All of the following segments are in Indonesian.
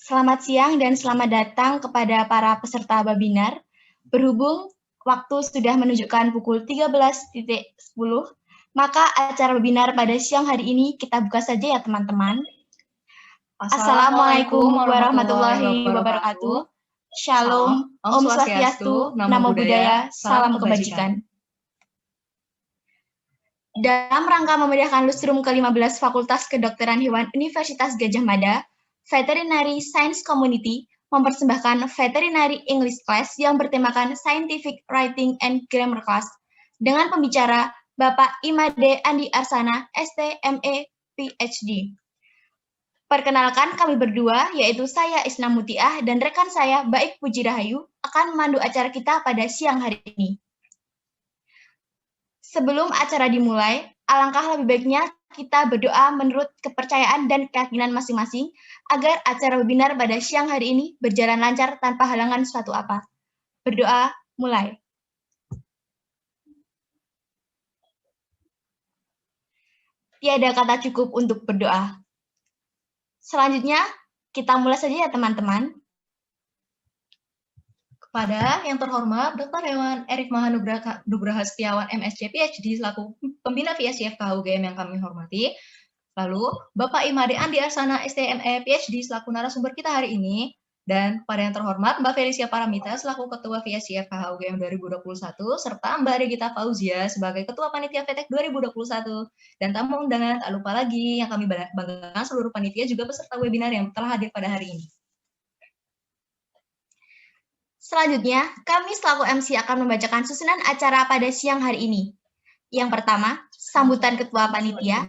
Selamat siang dan selamat datang kepada para peserta webinar. Berhubung waktu sudah menunjukkan pukul 13.10, maka acara webinar pada siang hari ini kita buka saja ya teman-teman. Assalamualaikum warahmatullahi wabarakatuh. Shalom, Om Swastiastu, Namo Buddhaya, Salam Kebajikan. Dalam rangka memeriahkan lustrum ke-15 Fakultas Kedokteran Hewan Universitas Gadjah Mada, Veterinary Science Community mempersembahkan Veterinary English Class yang bertemakan Scientific Writing and Grammar Class dengan pembicara Bapak Imade Andi Arsana, STME, PhD. Perkenalkan kami berdua, yaitu saya Isna Mutiah dan rekan saya Baik Puji Rahayu akan memandu acara kita pada siang hari ini. Sebelum acara dimulai, alangkah lebih baiknya kita berdoa menurut kepercayaan dan keyakinan masing-masing agar acara webinar pada siang hari ini berjalan lancar tanpa halangan suatu apa. Berdoa, mulai. Tiada kata cukup untuk berdoa. Selanjutnya, kita mulai saja ya teman-teman. Kepada yang terhormat Dr. Hewan Erik Mahanugraha Setiawan, MSc, PhD, selaku pembina VSCF KUGM yang kami hormati. Lalu, Bapak Imade Andi Arsana, STME, PhD, selaku narasumber kita hari ini. Dan kepada yang terhormat Mbak Felicia Paramita, selaku Ketua VSCF KUGM 2021, serta Mbak Regita Fauzia sebagai Ketua Panitia VTEC 2021. Dan tamu undangan, tak lupa lagi yang kami banggakan seluruh panitia juga peserta webinar yang telah hadir pada hari ini. Selanjutnya, kami selaku MC akan membacakan susunan acara pada siang hari ini. Yang pertama, sambutan Ketua Panitia.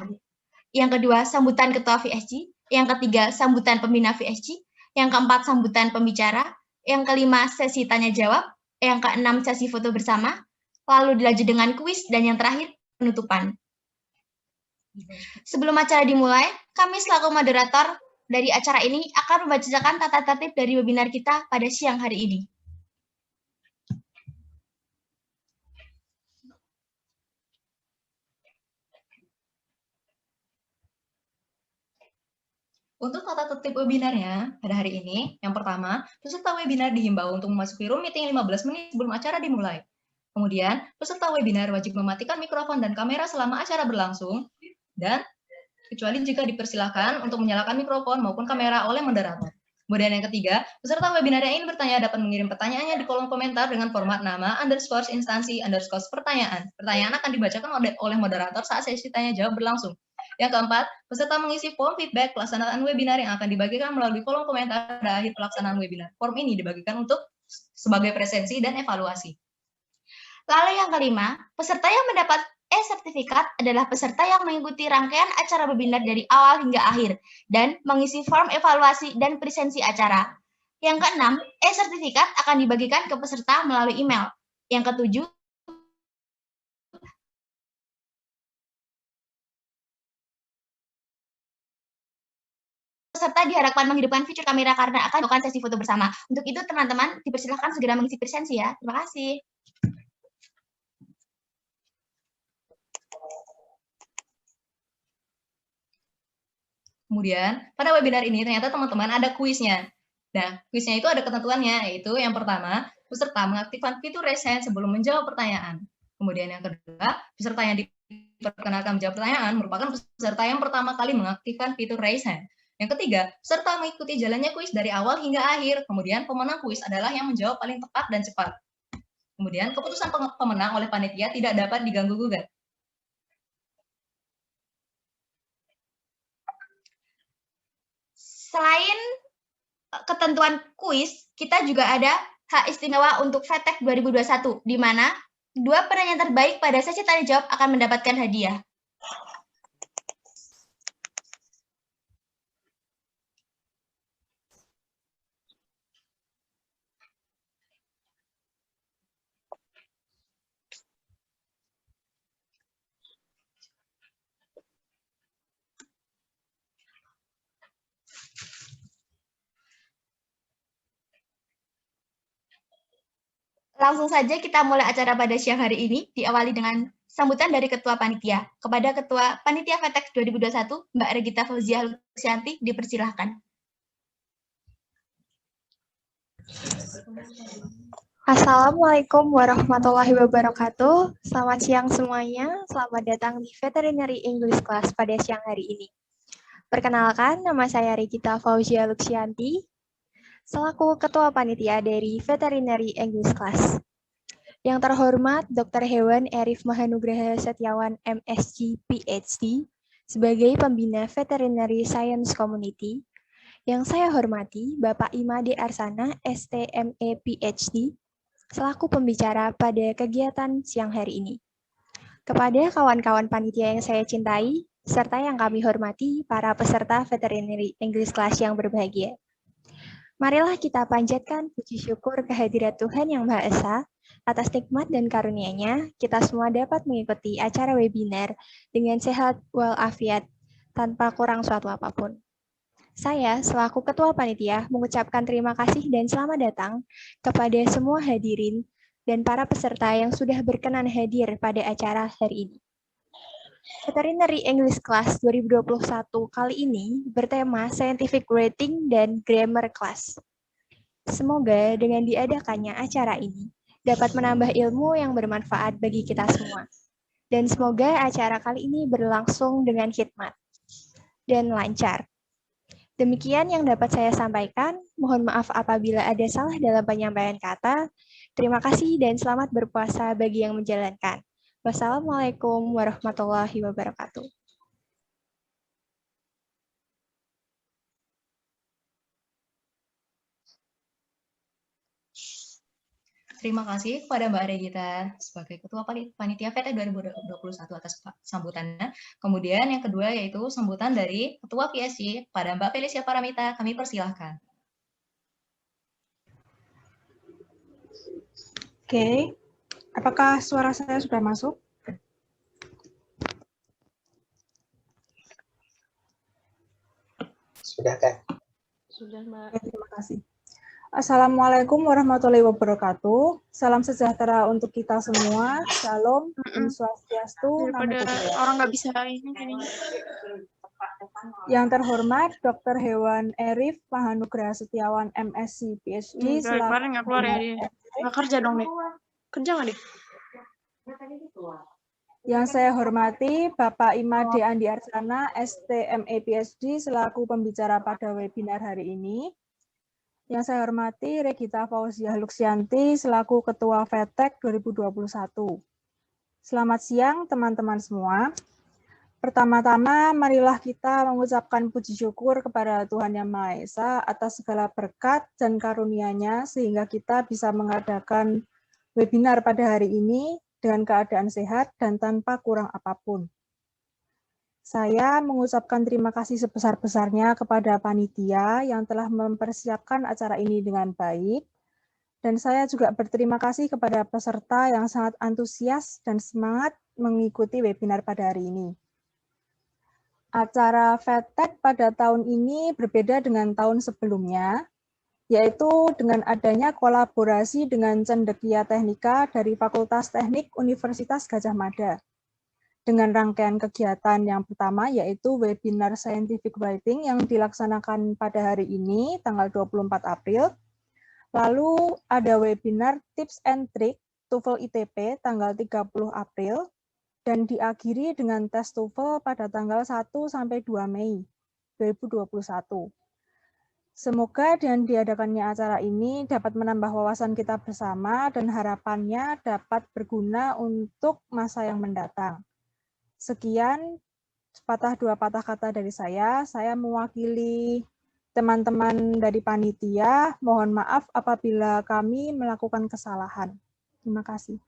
Yang kedua, sambutan Ketua VSG. Yang ketiga, sambutan Pembina VSG. Yang keempat, sambutan pembicara. Yang kelima, sesi tanya-jawab. Yang keenam, sesi foto bersama. Lalu dilanjut dengan kuis. Dan yang terakhir, penutupan. Sebelum acara dimulai, kami selaku moderator dari acara ini akan membacakan tata tertib dari webinar kita pada siang hari ini. Untuk tata tertib webinarnya pada hari ini, yang pertama, peserta webinar dihimbau untuk memasuki room meeting 15 menit sebelum acara dimulai. Kemudian, peserta webinar wajib mematikan mikrofon dan kamera selama acara berlangsung, dan kecuali jika dipersilakan untuk menyalakan mikrofon maupun kamera oleh moderator. Kemudian yang ketiga, peserta webinar yang ingin bertanya dapat mengirim pertanyaannya di kolom komentar dengan format nama, _ instansi, _ pertanyaan. Pertanyaan akan dibacakan oleh moderator saat sesi tanya-jawab berlangsung. Yang keempat, peserta mengisi form feedback pelaksanaan webinar yang akan dibagikan melalui kolom komentar pada akhir pelaksanaan webinar. Form ini dibagikan untuk sebagai presensi dan evaluasi. Lalu yang kelima, peserta yang mendapat e-sertifikat adalah peserta yang mengikuti rangkaian acara webinar dari awal hingga akhir dan mengisi form evaluasi dan presensi acara. Yang keenam, e-sertifikat akan dibagikan ke peserta melalui email. Yang ketujuh, peserta diharapkan menghidupkan fitur kamera karena akan melakukan sesi foto bersama. Untuk itu, teman-teman dipersilakan segera mengisi presensi ya. Terima kasih. Kemudian, pada webinar ini ternyata teman-teman ada kuisnya. Nah, kuisnya itu ada ketentuannya, yaitu yang pertama, peserta mengaktifkan fitur raise hand sebelum menjawab pertanyaan. Kemudian yang kedua, peserta yang diperkenalkan menjawab pertanyaan merupakan peserta yang pertama kali mengaktifkan fitur raise hand. Yang ketiga, peserta mengikuti jalannya kuis dari awal hingga akhir. Kemudian pemenang kuis adalah yang menjawab paling tepat dan cepat. Kemudian keputusan pemenang oleh panitia tidak dapat diganggu-gugat. Selain ketentuan kuis, kita juga ada hak istimewa untuk VTEC 2021, di mana 2 penanya terbaik pada sesi tanya jawab akan mendapatkan hadiah. Langsung saja kita mulai acara pada siang hari ini, diawali dengan sambutan dari Ketua Panitia. Kepada Ketua Panitia VTEC 2021, Mbak Regita Fauzia Lucianti, dipersilahkan. Assalamualaikum warahmatullahi wabarakatuh. Selamat siang semuanya. Selamat datang di Veterinary English Class pada siang hari ini. Perkenalkan, nama saya Regita Fauzia Luxianti, selaku Ketua Panitia dari Veterinary English Class. Yang terhormat Dr. Hewan Arif Mahanugraha Setiawan, MSc, PhD, sebagai Pembina Veterinary Science Community. Yang saya hormati Bapak Imade Arsana, STME, PhD, selaku pembicara pada kegiatan siang hari ini. Kepada kawan-kawan panitia yang saya cintai, serta yang kami hormati, para peserta Veterinary English Class yang berbahagia. Marilah kita panjatkan puji syukur kehadirat Tuhan Yang Maha Esa, atas nikmat dan karunia-Nya, kita semua dapat mengikuti acara webinar dengan sehat walafiat, tanpa kurang suatu apapun. Saya, selaku Ketua Panitia, mengucapkan terima kasih dan selamat datang kepada semua hadirin dan para peserta yang sudah berkenan hadir pada acara hari ini. Veterinary English Class 2021 kali ini bertema Scientific Writing dan Grammar Class. Semoga dengan diadakannya acara ini dapat menambah ilmu yang bermanfaat bagi kita semua. Dan semoga acara kali ini berlangsung dengan hikmat dan lancar. Demikian yang dapat saya sampaikan. Mohon maaf apabila ada salah dalam penyampaian kata. Terima kasih dan selamat berpuasa bagi yang menjalankan. Wassalamualaikum warahmatullahi wabarakatuh. Terima kasih kepada Mbak Regita sebagai Ketua Panitia VT 2021 atas sambutannya. Kemudian yang kedua yaitu sambutan dari Ketua PSC pada Mbak Felicia Paramita. Kami persilahkan. Oke, apakah suara saya sudah masuk? Sudah kan? Sudah, Mbak. Oke, terima kasih. Assalamualaikum warahmatullahi wabarakatuh. Salam sejahtera untuk kita semua. Shalom, Om Swastiastu, Namo Buddhaya. Orang nggak bisa ini kayaknya. Yang terhormat Dr. Hewan Arif Mahanugraha Setiawan, MSc, PhD. Kemarin nggak keluar ya dia. Nggak kerja dong deh. Kerja nggak deh? Yang saya hormati Bapak Imade Andi Arsana, STME, PhD, selaku pembicara pada webinar hari ini. Yang saya hormati Regita Fauzia Luxianti selaku Ketua VETEC 2021. Selamat siang teman-teman semua. Pertama-tama marilah kita mengucapkan puji syukur kepada Tuhan Yang Maha Esa atas segala berkat dan karunia-Nya sehingga kita bisa mengadakan webinar pada hari ini dengan keadaan sehat dan tanpa kurang apapun. Saya mengucapkan terima kasih sebesar-besarnya kepada panitia yang telah mempersiapkan acara ini dengan baik. Dan saya juga berterima kasih kepada peserta yang sangat antusias dan semangat mengikuti webinar pada hari ini. Acara VETEC pada tahun ini berbeda dengan tahun sebelumnya, yaitu dengan adanya kolaborasi dengan Cendekia Teknika dari Fakultas Teknik Universitas Gadjah Mada. Dengan rangkaian kegiatan yang pertama yaitu webinar Scientific Writing yang dilaksanakan pada hari ini, tanggal 24 April. Lalu ada webinar Tips and Trick TOEFL ITP tanggal 30 April, dan diakhiri dengan tes TOEFL pada tanggal 1-2 Mei 2021. Semoga dengan diadakannya acara ini dapat menambah wawasan kita bersama dan harapannya dapat berguna untuk masa yang mendatang. Sekian dua patah kata dari saya mewakili teman-teman dari panitia, mohon maaf apabila kami melakukan kesalahan. Terima kasih.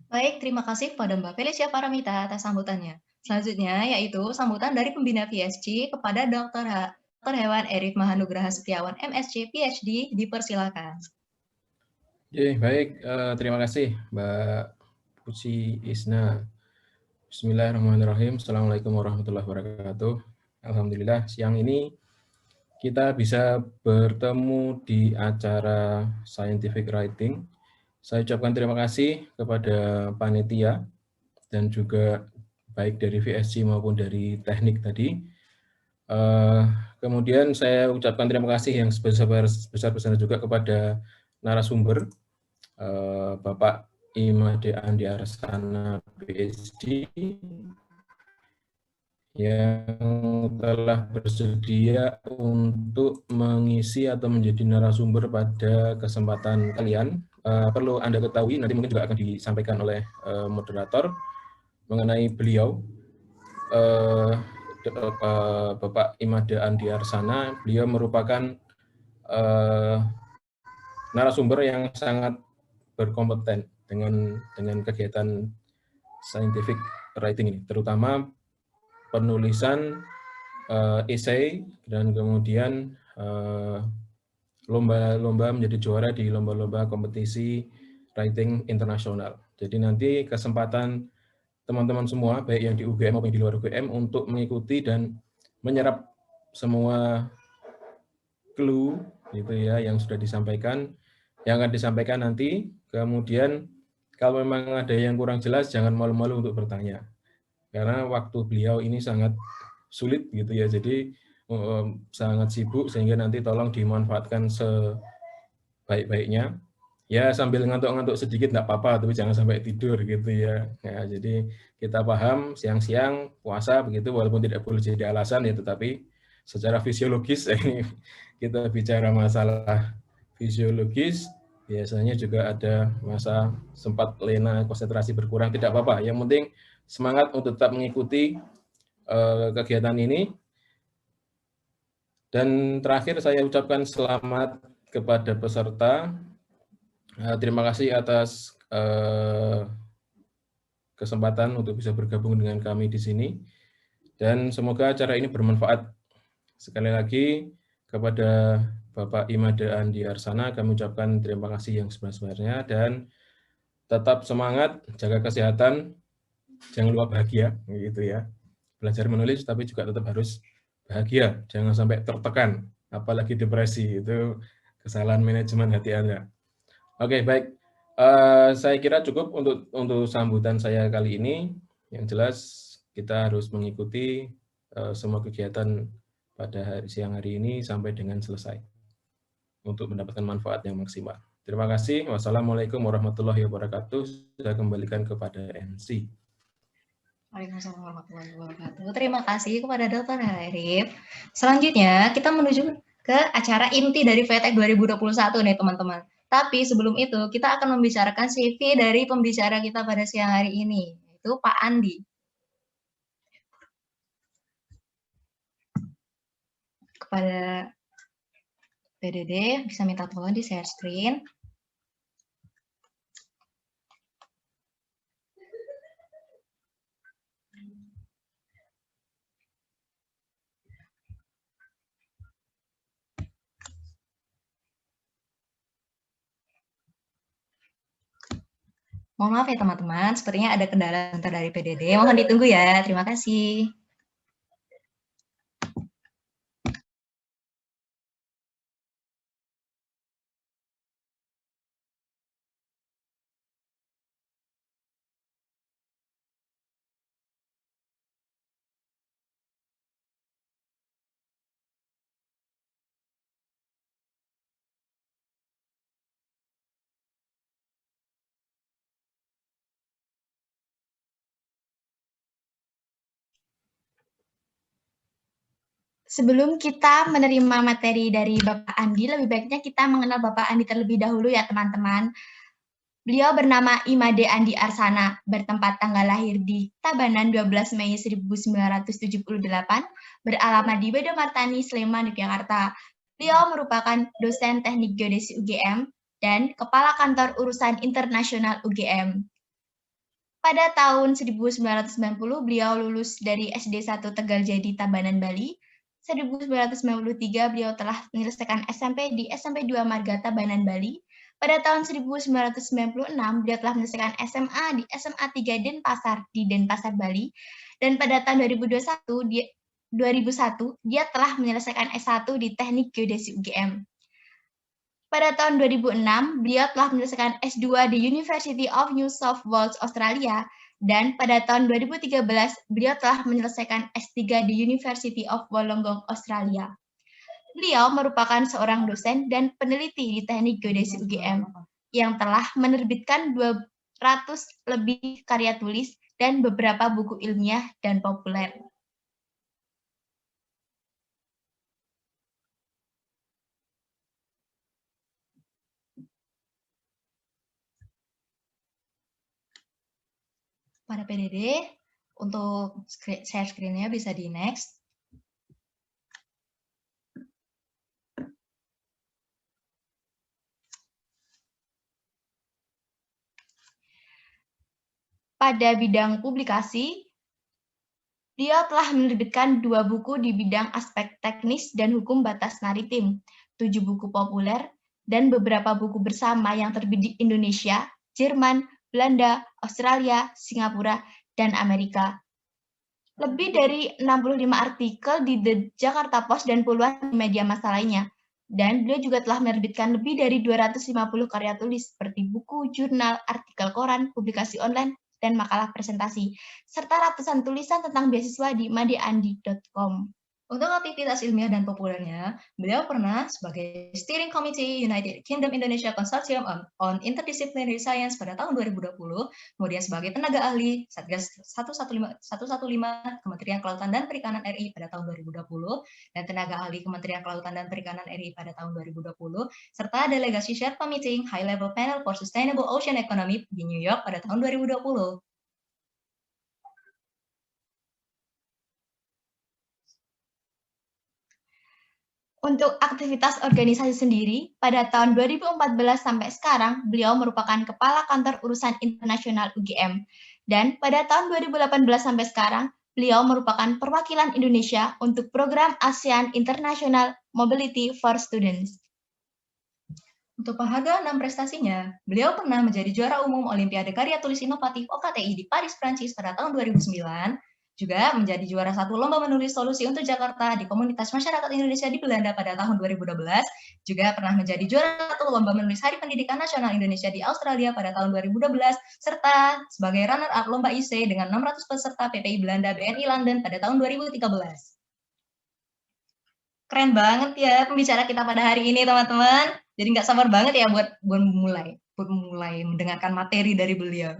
Baik, terima kasih kepada Mbak Felicia Paramita atas sambutannya. Selanjutnya yaitu sambutan dari pembina PSC kepada Dr. Hewan Arif Mahanugraha Setiawan, MSc, PhD, dipersilakan. Baik, terima kasih Mbak Puji Isna. Bismillahirrahmanirrahim. Assalamualaikum warahmatullahi wabarakatuh. Alhamdulillah, siang ini kita bisa bertemu di acara Scientific Writing. Saya ucapkan terima kasih kepada panitia dan juga baik dari VSC maupun dari teknik tadi. Kemudian saya ucapkan terima kasih yang sebesar-besarnya juga kepada narasumber, Bapak Imade Andi Arsana, PhD, yang telah bersedia untuk mengisi atau menjadi narasumber pada kesempatan kalian. Perlu Anda ketahui, nanti mungkin juga akan disampaikan oleh moderator mengenai beliau, Bapak Imade Andi Arsana. Beliau merupakan narasumber yang sangat berkompeten dengan kegiatan scientific writing ini, terutama penulisan esai dan kemudian lomba-lomba menjadi juara di lomba-lomba kompetisi writing internasional. Jadi nanti kesempatan teman-teman semua, baik yang di UGM maupun di luar UGM, untuk mengikuti dan menyerap semua clue gitu ya yang sudah disampaikan, yang akan disampaikan nanti. Kemudian kalau memang ada yang kurang jelas, jangan malu-malu untuk bertanya, karena waktu beliau ini sangat sulit gitu ya, jadi sangat sibuk, sehingga nanti tolong dimanfaatkan sebaik-baiknya. Ya sambil ngantuk-ngantuk sedikit nggak apa-apa, tapi jangan sampai tidur gitu ya. Ya, jadi kita paham siang-siang puasa begitu, walaupun tidak boleh jadi alasan ya, tetapi secara fisiologis ini kita bicara masalah fisiologis, biasanya juga ada masa sempat lena, konsentrasi berkurang, tidak apa-apa. Yang penting semangat untuk tetap mengikuti kegiatan ini. Dan terakhir saya ucapkan selamat kepada peserta. Terima kasih atas kesempatan untuk bisa bergabung dengan kami di sini. Dan semoga acara ini bermanfaat. Sekali lagi kepada Bapak Imade Andi Arsana kami ucapkan terima kasih yang sebesar-besarnya, dan tetap semangat, jaga kesehatan, jangan lupa bahagia gitu ya. Belajar menulis tapi juga tetap harus bahagia, jangan sampai tertekan, apalagi depresi, itu kesalahan manajemen hati Anda. Oke, baik. Saya kira cukup untuk sambutan saya kali ini. Yang jelas kita harus mengikuti semua kegiatan pada siang hari ini sampai dengan selesai untuk mendapatkan manfaat yang maksimal. Terima kasih. Wassalamualaikum warahmatullahi wabarakatuh. Saya kembalikan kepada MC. Waalaikumsalam warahmatullahi wabarakatuh. Terima kasih kepada Dr. Arif. Selanjutnya kita menuju ke acara inti dari VTEC 2021 nih teman-teman. Tapi sebelum itu kita akan membicarakan CV dari pembicara kita pada siang hari ini, yaitu Pak Andi. Kepada PDD bisa minta tolong di share screen. Mohon maaf ya teman-teman, sepertinya ada kendala sebentar dari PDD. Mohon ditunggu ya, terima kasih. Sebelum kita menerima materi dari Bapak Andi, lebih baiknya kita mengenal Bapak Andi terlebih dahulu ya teman-teman. Beliau bernama Imade Andi Arsana, bertempat tanggal lahir di Tabanan 12 Mei 1978, beralamat di Bedomartani, Sleman, Yogyakarta. Beliau merupakan dosen teknik geodesi UGM dan Kepala Kantor Urusan Internasional UGM. Pada tahun 1990, beliau lulus dari SD 1 Tegaljadi, Tabanan, Bali. 1993 beliau telah menyelesaikan SMP di SMP 2 Marga, Tabanan, Bali. Pada tahun 1996 beliau telah menyelesaikan SMA di SMA 3 Denpasar di Denpasar, Bali. Dan pada tahun 2001 dia telah menyelesaikan S1 di Teknik Geodesi UGM. Pada tahun 2006 beliau telah menyelesaikan S2 di University of New South Wales, Australia. Dan pada tahun 2013, beliau telah menyelesaikan S3 di University of Wollongong, Australia. Beliau merupakan seorang dosen dan peneliti di Teknik Geodesi UGM yang telah menerbitkan 200 lebih karya tulis dan beberapa buku ilmiah dan populer. Pada PDD, untuk share screen-nya bisa di next. Pada bidang publikasi, beliau telah menerbitkan 2 buku di bidang aspek teknis dan hukum batas maritim, 7 buku populer, dan beberapa buku bersama yang terbit di Indonesia, Jerman, Belanda, Australia, Singapura, dan Amerika. Lebih dari 65 artikel di The Jakarta Post dan puluhan media massa lainnya. Dan beliau juga telah menerbitkan lebih dari 250 karya tulis seperti buku, jurnal, artikel koran, publikasi online, dan makalah presentasi, serta ratusan tulisan tentang beasiswa di madeandi.com. Untuk aktivitas ilmiah dan populernya, beliau pernah sebagai Steering Committee United Kingdom Indonesia Consortium on Interdisciplinary Science pada tahun 2020, kemudian sebagai tenaga ahli Satgas 115 Kementerian Kelautan dan Perikanan RI pada tahun 2020, dan tenaga ahli Kementerian Kelautan dan Perikanan RI pada tahun 2020, serta delegasi Sherpa Meeting High Level Panel for Sustainable Ocean Economy di New York pada tahun 2020. Untuk aktivitas organisasi sendiri, pada tahun 2014 sampai sekarang, beliau merupakan Kepala Kantor Urusan Internasional UGM. Dan pada tahun 2018 sampai sekarang, beliau merupakan perwakilan Indonesia untuk program ASEAN International Mobility for Students. Untuk penghargaan dan prestasinya, beliau pernah menjadi juara umum Olimpiade Karya Tulis Inovatif OKTI di Paris, Prancis pada tahun 2009, juga menjadi juara 1 lomba menulis solusi untuk Jakarta di Komunitas Masyarakat Indonesia di Belanda pada tahun 2012, juga pernah menjadi juara 1 lomba menulis Hari Pendidikan Nasional Indonesia di Australia pada tahun 2012, serta sebagai runner-up lomba IC dengan 600 peserta PPI Belanda BNI London pada tahun 2013. Keren banget ya pembicara kita pada hari ini, teman-teman. Jadi nggak sabar banget ya buat mulai mendengarkan materi dari beliau.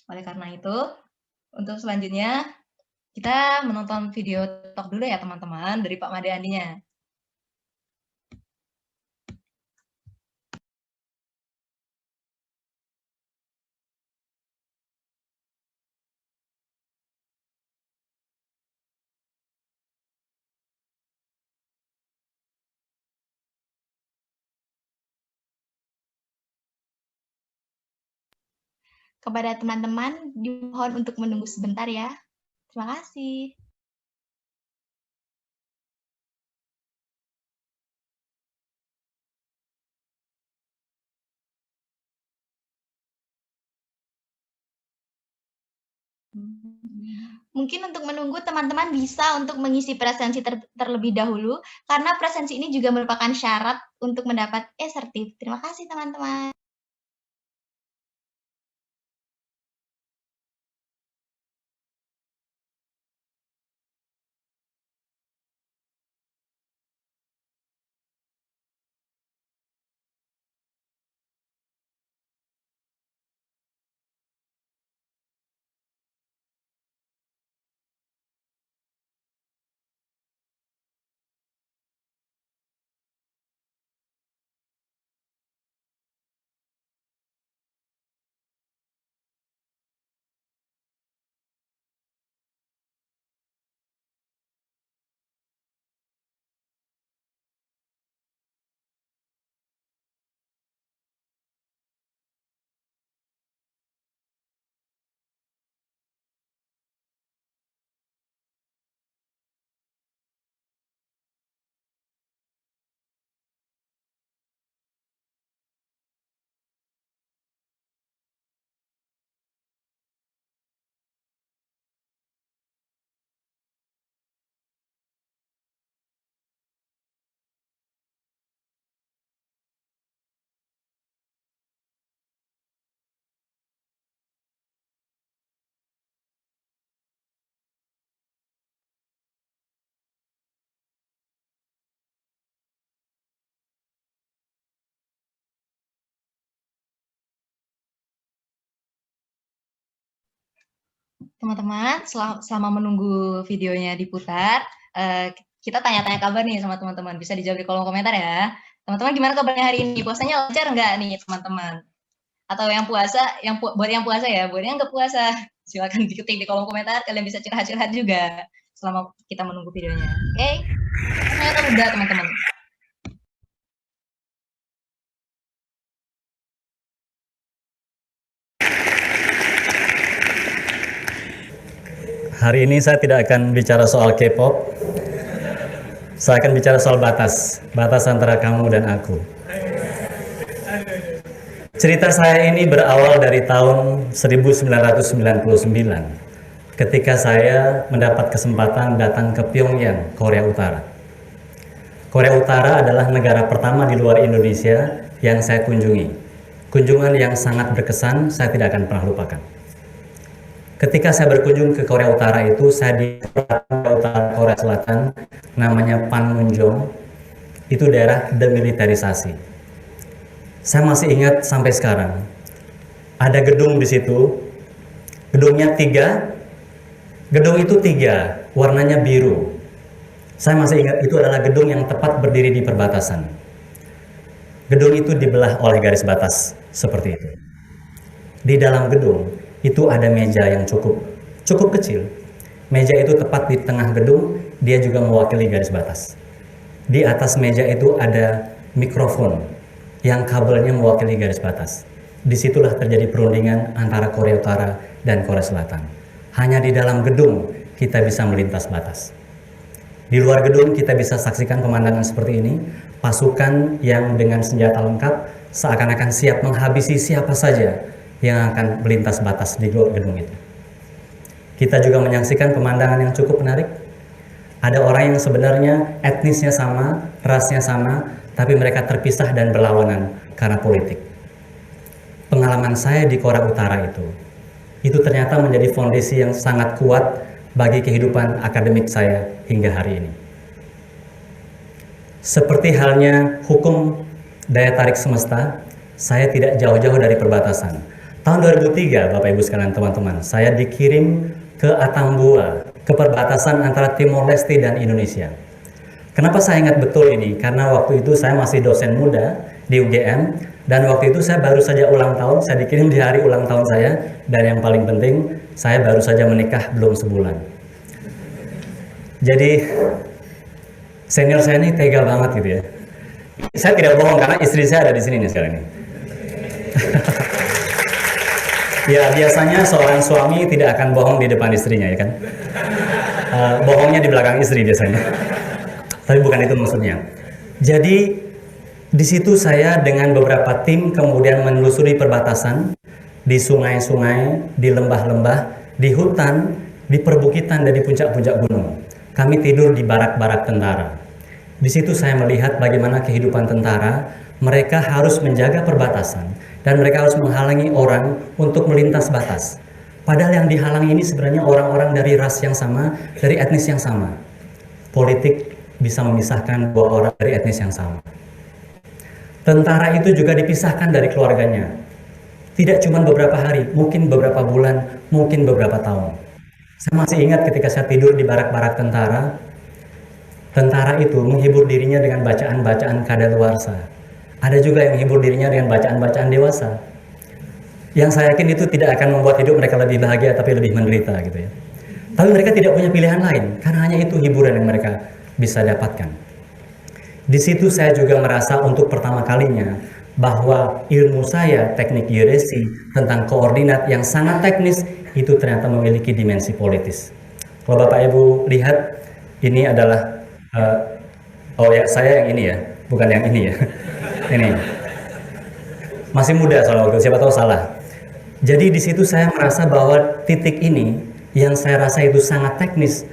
Oleh karena itu, untuk selanjutnya kita menonton video talk dulu ya teman-teman dari Pak Made Andinya. Kepada teman-teman, dimohon untuk menunggu sebentar ya. Terima kasih. Mungkin untuk menunggu teman-teman bisa untuk mengisi presensi terlebih dahulu, karena presensi ini juga merupakan syarat untuk mendapat e-sertif. Terima kasih teman-teman. Teman-teman, selama menunggu videonya diputar, kita tanya-tanya kabar nih sama teman-teman. Bisa dijawab di kolom komentar ya. Teman-teman gimana kabarnya hari ini? Puasanya lancar nggak nih teman-teman? Atau yang puasa, buat yang puasa ya, buat yang nggak puasa, silakan diketik di kolom komentar. Kalian bisa curhat-curhat juga selama kita menunggu videonya. Oke? Semuanya kan udah teman-teman. Hari ini saya tidak akan bicara soal K-pop. Saya akan bicara soal batas antara kamu dan aku. Cerita saya ini berawal dari tahun 1999, ketika saya mendapat kesempatan datang ke Pyongyang, Korea Utara. Korea Utara adalah negara pertama di luar Indonesia yang saya kunjungi. Kunjungan yang sangat berkesan, saya tidak akan pernah lupakan. Ketika saya berkunjung ke Korea Utara itu, saya di Korea Selatan, namanya Panmunjom, itu daerah demilitarisasi. Saya masih ingat sampai sekarang, ada gedung di situ, gedungnya 3, gedung itu 3, warnanya biru. Saya masih ingat itu adalah gedung yang tepat berdiri di perbatasan. Gedung itu dibelah oleh garis batas, seperti itu. Di dalam gedung, itu ada meja yang cukup kecil. Meja itu tepat di tengah gedung, dia juga mewakili garis batas. Di atas meja itu ada mikrofon yang kabelnya mewakili garis batas. Disitulah terjadi perundingan antara Korea Utara dan Korea Selatan. Hanya di dalam gedung kita bisa melintas batas. Di luar gedung kita bisa saksikan pemandangan seperti ini, pasukan yang dengan senjata lengkap seakan-akan siap menghabisi siapa saja yang akan melintas batas di luar gedung itu. Kita juga menyaksikan pemandangan yang cukup menarik. Ada orang yang sebenarnya etnisnya sama, rasnya sama, tapi mereka terpisah dan berlawanan karena politik. Pengalaman saya di Korea Utara itu ternyata menjadi fondasi yang sangat kuat bagi kehidupan akademik saya hingga hari ini. Seperti halnya hukum daya tarik semesta, saya tidak jauh-jauh dari perbatasan. Tahun 2003, Bapak Ibu sekalian teman-teman, saya dikirim ke Atambua, ke perbatasan antara Timor Leste dan Indonesia. Kenapa saya ingat betul ini? Karena waktu itu saya masih dosen muda di UGM, dan waktu itu saya baru saja ulang tahun, saya dikirim di hari ulang tahun saya, dan yang paling penting, saya baru saja menikah belum sebulan. Jadi, senior saya ini tega banget gitu ya. Saya tidak bohong karena istri saya ada di sini nih sekarang ini. Ya, biasanya seorang suami tidak akan bohong di depan istrinya, ya kan? Bohongnya di belakang istri biasanya. Tapi bukan itu maksudnya. Jadi, di situ saya dengan beberapa tim kemudian menelusuri perbatasan, di sungai-sungai, di lembah-lembah, di hutan, di perbukitan, dan di puncak-puncak gunung. Kami tidur di barak-barak tentara. Di situ saya melihat bagaimana kehidupan tentara, mereka harus menjaga perbatasan, dan mereka harus menghalangi orang untuk melintas batas. Padahal yang dihalangi ini sebenarnya orang-orang dari ras yang sama, dari etnis yang sama. Politik bisa memisahkan dua orang dari etnis yang sama. Tentara itu juga dipisahkan dari keluarganya. Tidak cuma beberapa hari, mungkin beberapa bulan, mungkin beberapa tahun. Saya masih ingat ketika saya tidur di barak-barak tentara, tentara itu menghibur dirinya dengan bacaan-bacaan kadaluarsa. Ada juga yang menghibur dirinya dengan bacaan-bacaan dewasa. Yang saya yakin itu tidak akan membuat hidup mereka lebih bahagia, tapi lebih menderita gitu ya. Tapi mereka tidak punya pilihan lain, karena hanya itu hiburan yang mereka bisa dapatkan. Di situ saya juga merasa untuk pertama kalinya bahwa ilmu saya, teknik geodesi, tentang koordinat yang sangat teknis, itu ternyata memiliki dimensi politis. Kalau Bapak Ibu lihat, ini adalah, oh ya, saya yang ini ya, bukan yang ini ya. Ini masih muda soal waktu, siapa tahu salah. Jadi di situ saya merasa bahwa titik ini yang saya rasa itu sangat teknis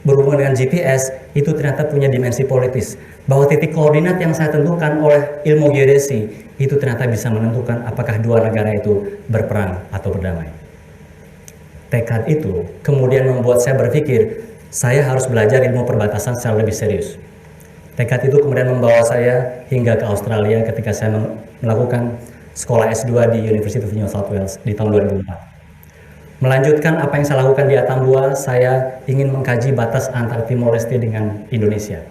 berhubungan dengan GPS itu ternyata punya dimensi politis. Bahwa titik koordinat yang saya tentukan oleh ilmu geodesi itu ternyata bisa menentukan apakah dua negara itu berperang atau berdamai. Tekad itu kemudian membuat saya berpikir saya harus belajar ilmu perbatasan secara lebih serius. Tekad itu kemudian membawa saya hingga ke Australia ketika saya melakukan sekolah S2 di University of New South Wales di tahun 2004. Melanjutkan apa yang saya lakukan di Atambua, saya ingin mengkaji batas antar Timor Leste dengan Indonesia.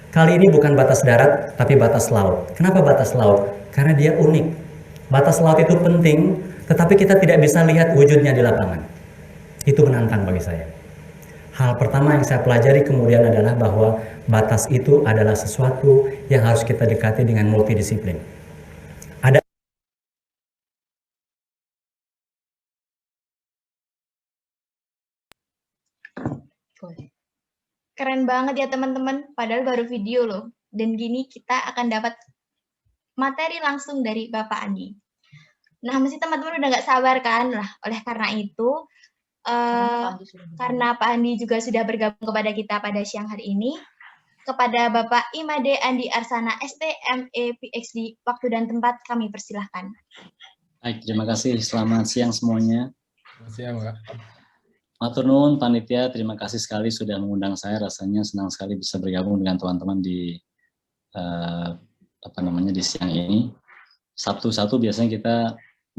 Kali ini bukan batas darat, tapi batas laut. Kenapa batas laut? Karena dia unik. Batas laut itu penting, tetapi kita tidak bisa lihat wujudnya di lapangan. Itu menantang bagi saya. Hal pertama yang saya pelajari kemudian adalah bahwa batas itu adalah sesuatu yang harus kita dekati dengan multidisiplin. Ada Keren banget ya teman-teman, padahal baru video loh. Dan gini kita akan dapat materi langsung dari Bapak Andi. Nah, mesti teman-teman udah nggak sabar kan? Lah, oleh karena itu, karena Pak Andi juga sudah bergabung kepada kita pada siang hari ini, kepada Bapak Imade Andi Arsana, STME PhD, waktu dan tempat kami persilahkan. Baik, terima kasih. Selamat siang semuanya. Selamat siang, Pak. Matur nuwun panitia, terima kasih sekali sudah mengundang saya. Rasanya senang sekali bisa bergabung dengan teman-teman di di siang ini. Sabtu biasanya kita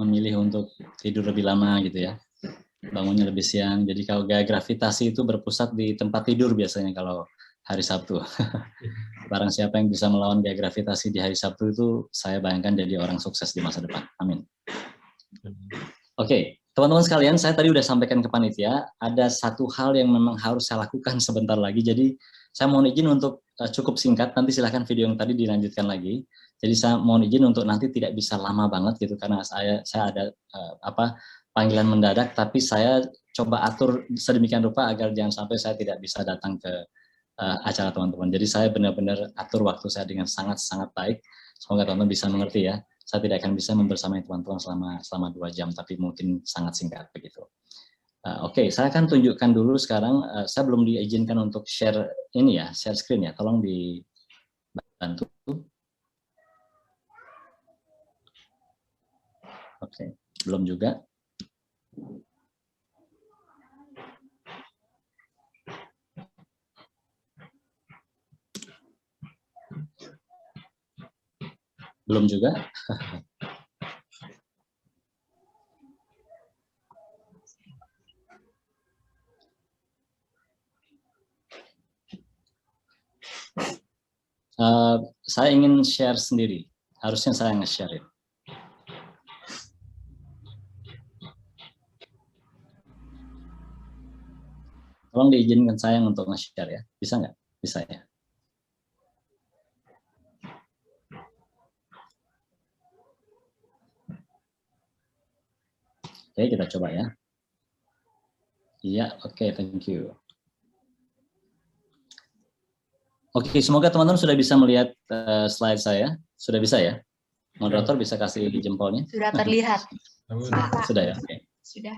memilih untuk tidur lebih lama gitu ya, bangunnya lebih siang. Jadi kalau gaya gravitasi itu berpusat di tempat tidur biasanya kalau hari Sabtu. Barang siapa yang bisa melawan gaya gravitasi di hari Sabtu itu, saya bayangkan jadi orang sukses di masa depan. Amin. Oke, teman-teman sekalian, saya tadi udah sampaikan ke panitia, ada satu hal yang memang harus saya lakukan sebentar lagi. Jadi saya mohon izin untuk cukup singkat, nanti silahkan video yang tadi dilanjutkan lagi. Jadi saya mohon izin untuk nanti tidak bisa lama banget gitu, karena saya ada panggilan mendadak, tapi saya coba atur sedemikian rupa agar jangan sampai saya tidak bisa datang ke acara teman-teman. Jadi saya benar-benar atur waktu saya dengan sangat-sangat baik. Semoga teman-teman bisa mengerti ya. Saya tidak akan bisa membersamai teman-teman selama 2 jam, tapi mungkin sangat singkat begitu. Oke, saya akan tunjukkan dulu sekarang. Saya belum diizinkan untuk share ini ya, share screen ya. Tolong dibantu. Oke, belum juga. Belum juga. Saya ingin share sendiri. Harusnya saya nge-share ya. Tolong diizinkan saya untuk nge-share ya. Bisa nggak? Bisa ya. Oke, kita coba ya. Iya, oke, thank you. Oke, semoga teman-teman sudah bisa melihat slide saya. Sudah bisa ya? Moderator bisa kasih jempolnya? Sudah terlihat. Sudah ya? Oke. Sudah.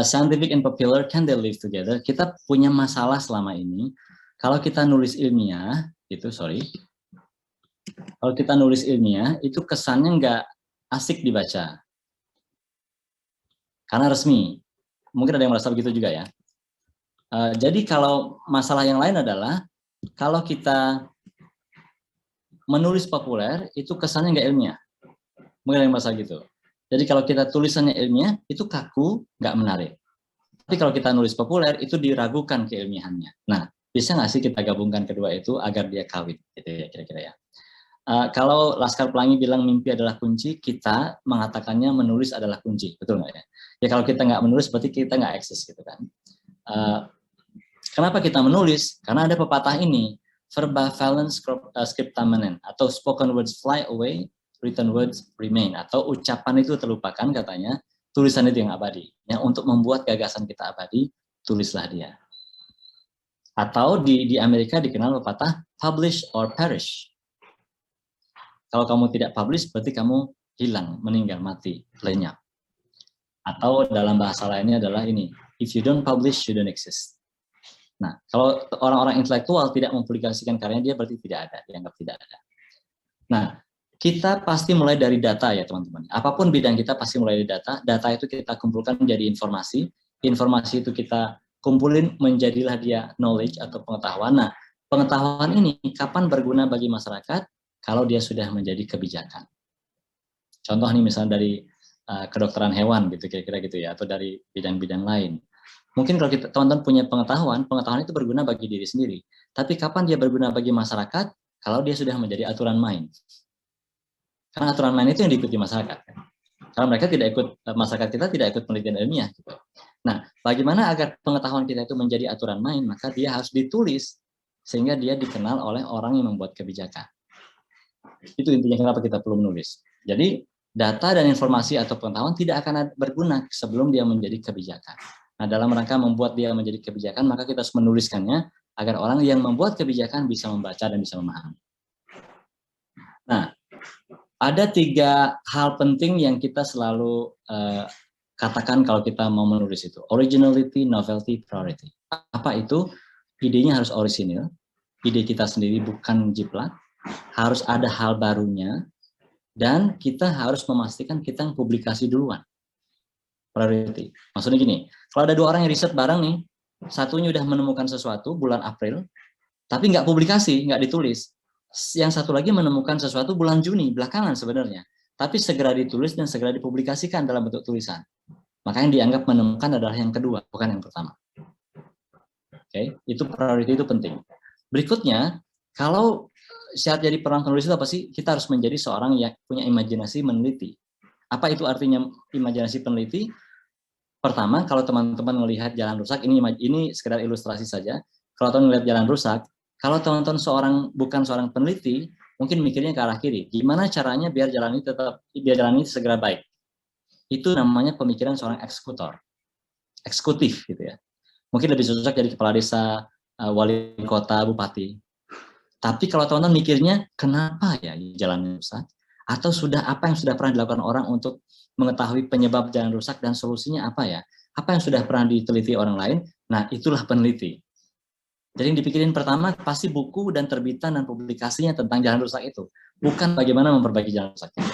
Scientific and popular, can they live together? Kita punya masalah selama ini. Kalau kita nulis ilmiah, kalau kita nulis ilmiah, itu kesannya nggak asik dibaca. Karena resmi. Mungkin ada yang merasa begitu juga ya. Jadi kalau masalah yang lain adalah, kalau kita menulis populer, itu kesannya nggak ilmiah. Mungkin ada yang merasa gitu. Jadi kalau kita tulisannya ilmiah, itu kaku, nggak menarik. Tapi kalau kita nulis populer, itu diragukan keilmiahannya. Nah, bisa nggak sih kita gabungkan kedua itu agar dia kawin? Gitu ya, kira-kira ya. Kalau Laskar Pelangi bilang mimpi adalah kunci, kita mengatakannya menulis adalah kunci, betul nggak ya? Ya kalau kita nggak menulis berarti kita nggak eksis gitu kan. Kenapa kita menulis? Karena ada pepatah ini, verba valens scripta manen, atau spoken words fly away, written words remain, atau ucapan itu terlupakan katanya, tulisan itu yang abadi. Ya, untuk membuat gagasan kita abadi, tulislah dia. Atau di Amerika dikenal pepatah publish or perish. Kalau kamu tidak publish, berarti kamu hilang, meninggal, mati, lenyap. Atau dalam bahasa lainnya adalah ini, if you don't publish, you don't exist. Nah, kalau orang-orang intelektual tidak mempublikasikan karyanya, dia berarti tidak ada, dianggap tidak ada. Nah, kita pasti mulai dari data ya teman-teman. Apapun bidang kita pasti mulai dari data. Data itu kita kumpulkan menjadi informasi. Informasi itu kita kumpulin menjadilah dia knowledge atau pengetahuan. Nah, pengetahuan ini kapan berguna bagi masyarakat? Kalau dia sudah menjadi kebijakan. Contoh nih misalnya dari kedokteran hewan gitu, kira-kira gitu ya, atau dari bidang-bidang lain. Mungkin kalau teman-teman punya pengetahuan itu berguna bagi diri sendiri. Tapi kapan dia berguna bagi masyarakat? Kalau dia sudah menjadi aturan main. Karena aturan main itu yang diikuti masyarakat. Karena mereka tidak ikut, masyarakat kita tidak ikut penelitian ilmiah. Gitu. Nah, bagaimana agar pengetahuan kita itu menjadi aturan main? Maka dia harus ditulis sehingga dia dikenal oleh orang yang membuat kebijakan. Itu intinya kenapa kita perlu menulis. Jadi, data dan informasi atau pengetahuan tidak akan berguna sebelum dia menjadi kebijakan. Nah, dalam rangka membuat dia menjadi kebijakan, maka kita harus menuliskannya agar orang yang membuat kebijakan bisa membaca dan bisa memahami. Nah, ada 3 hal penting yang kita selalu katakan kalau kita mau menulis itu. Originality, novelty, priority. Apa itu? Idenya harus orisinil. Ide kita sendiri bukan jiplak. Harus ada hal barunya. Dan kita harus memastikan kita yang publikasi duluan. Priority. Maksudnya gini, kalau ada 2 orang yang riset bareng nih, satunya udah menemukan sesuatu bulan April, tapi nggak publikasi, nggak ditulis. Yang satu lagi menemukan sesuatu bulan Juni, belakangan sebenarnya. Tapi segera ditulis dan segera dipublikasikan dalam bentuk tulisan. Maka yang dianggap menemukan adalah yang kedua, bukan yang pertama. Oke, itu priority itu penting. Berikutnya, kalau syarat jadi penulis itu apa sih? Kita harus menjadi seorang yang punya imajinasi meneliti. Apa itu artinya imajinasi peneliti? Pertama, kalau teman-teman melihat jalan rusak, ini sekedar ilustrasi saja. Kalau teman melihat jalan rusak, kalau teman-teman bukan seorang peneliti, mungkin mikirnya ke arah kiri. Gimana caranya biar jalan ini segera baik? Itu namanya pemikiran seorang eksekutif gitu ya. Mungkin lebih cocok jadi kepala desa, wali kota, bupati. Tapi kalau teman-teman mikirnya, kenapa ya jalan rusak? Atau apa yang sudah pernah dilakukan orang untuk mengetahui penyebab jalan rusak dan solusinya apa ya? Apa yang sudah pernah diteliti orang lain? Nah, itulah peneliti. Jadi yang dipikirin pertama pasti buku dan terbitan dan publikasinya tentang jalan rusak itu. Bukan bagaimana memperbaiki jalan rusak itu.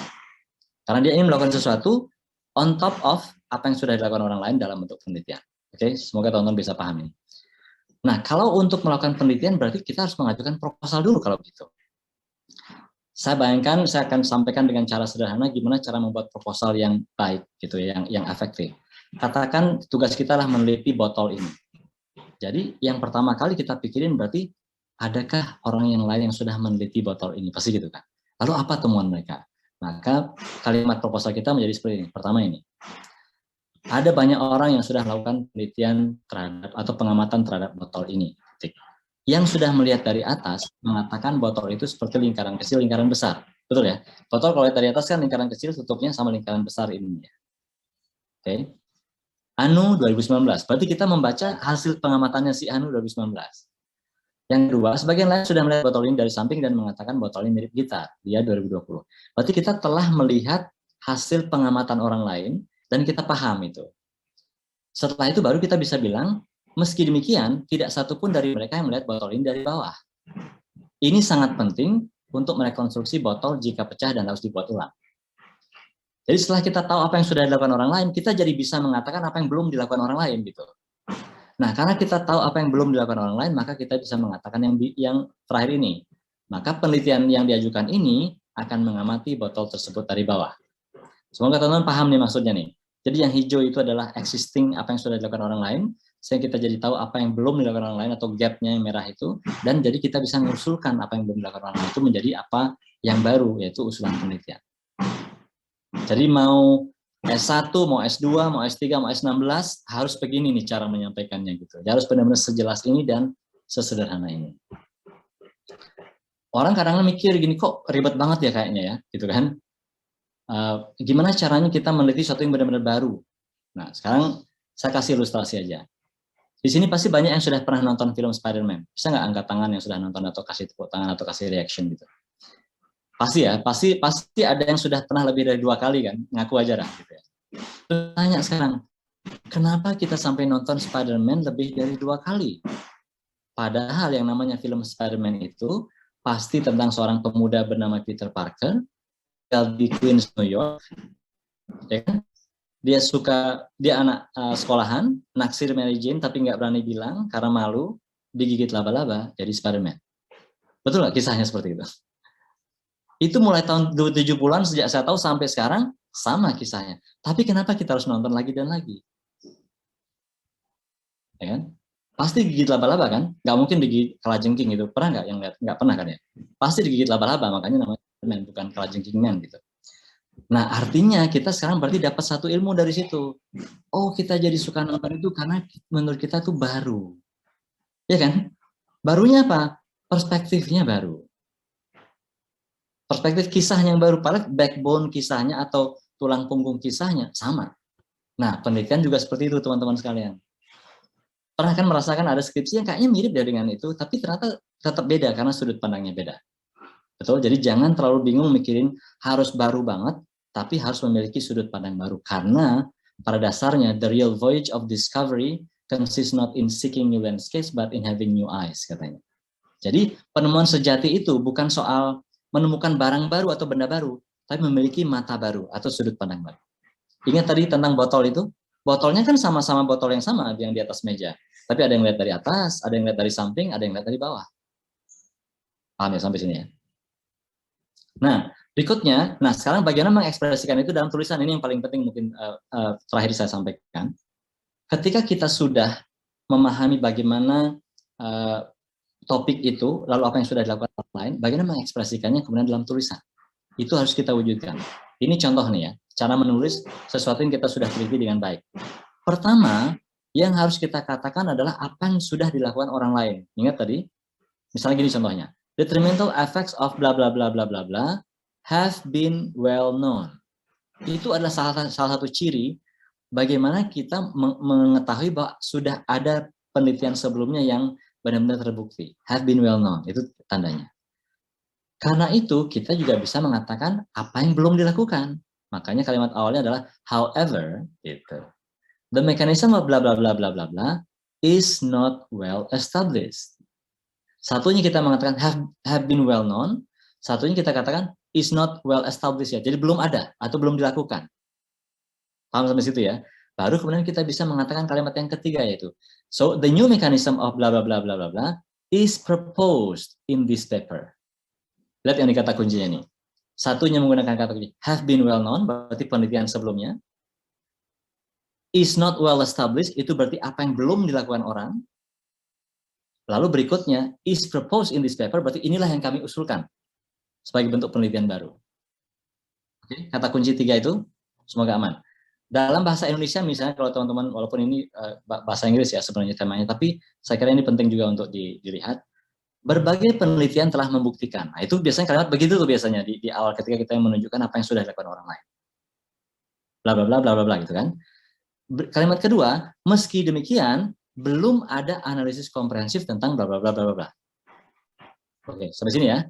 Karena dia ingin melakukan sesuatu on top of apa yang sudah dilakukan orang lain dalam bentuk penelitian. Oke, semoga teman-teman bisa paham ini. Nah, kalau untuk melakukan penelitian berarti kita harus mengajukan proposal dulu kalau begitu. Saya bayangkan, saya akan sampaikan dengan cara sederhana gimana cara membuat proposal yang baik, gitu ya, yang efektif. Katakan tugas kita adalah meneliti botol ini. Jadi yang pertama kali kita pikirin berarti adakah orang yang lain yang sudah meneliti botol ini, pasti gitu kan. Lalu apa temuan mereka? Maka kalimat proposal kita menjadi seperti ini. Pertama ini, ada banyak orang yang sudah melakukan penelitian terhadap atau pengamatan terhadap botol ini. Yang sudah melihat dari atas mengatakan botol itu seperti lingkaran kecil, lingkaran besar. Betul ya? Botol kalau lihat dari atas kan lingkaran kecil tutupnya sama lingkaran besar ini. Oke. Anu 2019. Berarti kita membaca hasil pengamatannya si Anu 2019. Yang kedua, sebagian lain sudah melihat botol ini dari samping dan mengatakan botol ini mirip kita. Dia 2020. Berarti kita telah melihat hasil pengamatan orang lain dan kita paham itu. Setelah itu baru kita bisa bilang, meski demikian, tidak satupun dari mereka yang melihat botol ini dari bawah. Ini sangat penting untuk merekonstruksi botol jika pecah dan harus dibuat ulang. Jadi setelah kita tahu apa yang sudah dilakukan orang lain, kita jadi bisa mengatakan apa yang belum dilakukan orang lain gitu. Nah, karena kita tahu apa yang belum dilakukan orang lain, maka kita bisa mengatakan yang terakhir ini. Maka penelitian yang diajukan ini akan mengamati botol tersebut dari bawah. Semoga teman-teman paham nih maksudnya nih. Jadi yang hijau itu adalah existing apa yang sudah dilakukan orang lain, sehingga kita jadi tahu apa yang belum dilakukan orang lain atau gap-nya yang merah itu, dan jadi kita bisa mengusulkan apa yang belum dilakukan orang lain itu menjadi apa yang baru, yaitu usulan penelitian. Jadi mau S1, mau S2, mau S3, mau S16, harus begini nih cara menyampaikannya gitu. Ya, harus benar-benar sejelas ini dan sesederhana ini. Orang kadang-kadang mikir gini, kok ribet banget ya kayaknya ya, gitu kan. Gimana caranya kita meneliti sesuatu yang benar-benar baru. Nah, sekarang saya kasih ilustrasi aja. Di sini pasti banyak yang sudah pernah nonton film Spider-Man. Bisa nggak angkat tangan yang sudah nonton atau kasih tepuk tangan atau kasih reaction gitu? Pasti ya, pasti ada yang sudah pernah lebih dari 2 kali kan, ngaku aja lah gitu ya. Tanya sekarang, kenapa kita sampai nonton Spider-Man lebih dari 2 kali? Padahal yang namanya film Spider-Man itu pasti tentang seorang pemuda bernama Peter Parker, tinggal di Queens, New York, ya kan? Dia anak sekolahan, naksir Mary Jane tapi nggak berani bilang karena malu, digigit laba-laba jadi Spider-Man. Betul nggak kisahnya seperti itu? Itu mulai tahun 70-an sejak saya tahu sampai sekarang sama kisahnya. Tapi kenapa kita harus nonton lagi dan lagi? Ya kan? Pasti digigit laba-laba kan? Nggak mungkin digigit kalajengking gitu. Pernah nggak yang lihat? Nggak pernah kan ya? Pasti digigit laba-laba, makanya namanya man, bukan kalajengking man gitu. Nah, artinya kita sekarang berarti dapat satu ilmu dari situ. Oh, kita jadi suka nonton itu karena menurut kita tuh baru. Ya kan? Barunya apa? Perspektifnya baru. Perspektif kisahnya yang baru, padahal backbone kisahnya atau tulang punggung kisahnya sama. Nah, penelitian juga seperti itu, teman-teman sekalian. Pernah kan merasakan ada skripsi yang kayaknya mirip ya dengan itu, tapi ternyata tetap beda karena sudut pandangnya beda. Betul? Jadi jangan terlalu bingung mikirin harus baru banget, tapi harus memiliki sudut pandang baru. Karena pada dasarnya, the real voyage of discovery consists not in seeking new landscapes, but in having new eyes, katanya. Jadi penemuan sejati itu bukan soal menemukan barang baru atau benda baru, tapi memiliki mata baru atau sudut pandang baru. Ingat tadi tentang botol itu? Botolnya kan sama-sama botol yang sama yang di atas meja. Tapi ada yang lihat dari atas, ada yang lihat dari samping, ada yang lihat dari bawah. Paham ya sampai sini ya? Nah, berikutnya, sekarang bagaimana mengekspresikan itu dalam tulisan, ini yang paling penting mungkin terakhir saya sampaikan. Ketika kita sudah memahami bagaimana topik itu, lalu apa yang sudah dilakukan orang lain, bagaimana mengekspresikannya kemudian dalam tulisan. Itu harus kita wujudkan. Ini contoh nih ya, cara menulis sesuatu yang kita sudah teliti dengan baik. Pertama, yang harus kita katakan adalah apa yang sudah dilakukan orang lain. Ingat tadi, misalnya gini contohnya. Detrimental effects of bla bla bla bla bla bla have been well known. Itu adalah salah satu ciri bagaimana kita mengetahui bahwa sudah ada penelitian sebelumnya yang benar-benar terbukti. Have been well known, itu tandanya. Karena itu, kita juga bisa mengatakan apa yang belum dilakukan. Makanya kalimat awalnya adalah, however, gitu. The mechanism of bla bla bla bla bla bla is not well established. Satunya kita mengatakan have been well known, satunya kita katakan is not well established ya. Jadi belum ada atau belum dilakukan. Paham sampai situ ya? Baru kemudian kita bisa mengatakan kalimat yang ketiga yaitu, so the new mechanism of bla bla bla bla bla bla is proposed in this paper. Lihat yang dikata kuncinya nih. Satunya menggunakan kata kunci have been well known, berarti penelitian sebelumnya. Is not well established, itu berarti apa yang belum dilakukan orang. Lalu berikutnya, is proposed in this paper, berarti inilah yang kami usulkan sebagai bentuk penelitian baru. Oke, kata kunci 3 itu, semoga aman. Dalam bahasa Indonesia misalnya, kalau teman-teman, walaupun ini bahasa Inggris ya sebenarnya temanya, tapi saya kira ini penting juga untuk dilihat. Berbagai penelitian telah membuktikan. Nah, itu biasanya kalimat begitu tuh biasanya di awal ketika kita menunjukkan apa yang sudah dilakukan orang lain. Bla bla bla bla bla bla gitu kan. Kalimat kedua, meski demikian belum ada analisis komprehensif tentang bla bla bla bla bla. Oke, sampai sini ya.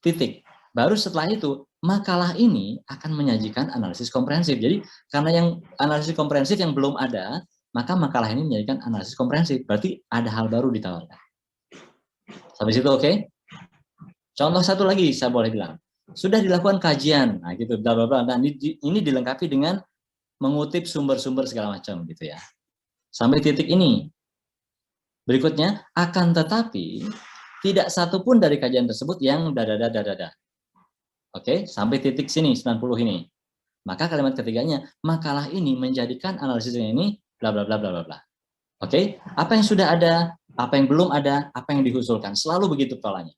Titik. Baru setelah itu makalah ini akan menyajikan analisis komprehensif. Jadi karena yang analisis komprehensif yang belum ada, maka makalah ini menyajikan analisis komprehensif. Berarti ada hal baru ditawarkan. Sampai situ oke? Contoh satu lagi saya boleh bilang. Sudah dilakukan kajian, nah gitu, bla bla bla. Nah, ini dilengkapi dengan mengutip sumber-sumber segala macam gitu ya. Sampai titik ini. Berikutnya, akan tetapi tidak satu pun dari kajian tersebut yang dadada. Oke, sampai titik sini 90 ini. Maka kalimat ketiganya, makalah ini menjadikan analisis ini bla bla bla bla bla bla. Oke, apa yang sudah ada, apa yang belum ada, apa yang diusulkan. Selalu begitu polanya.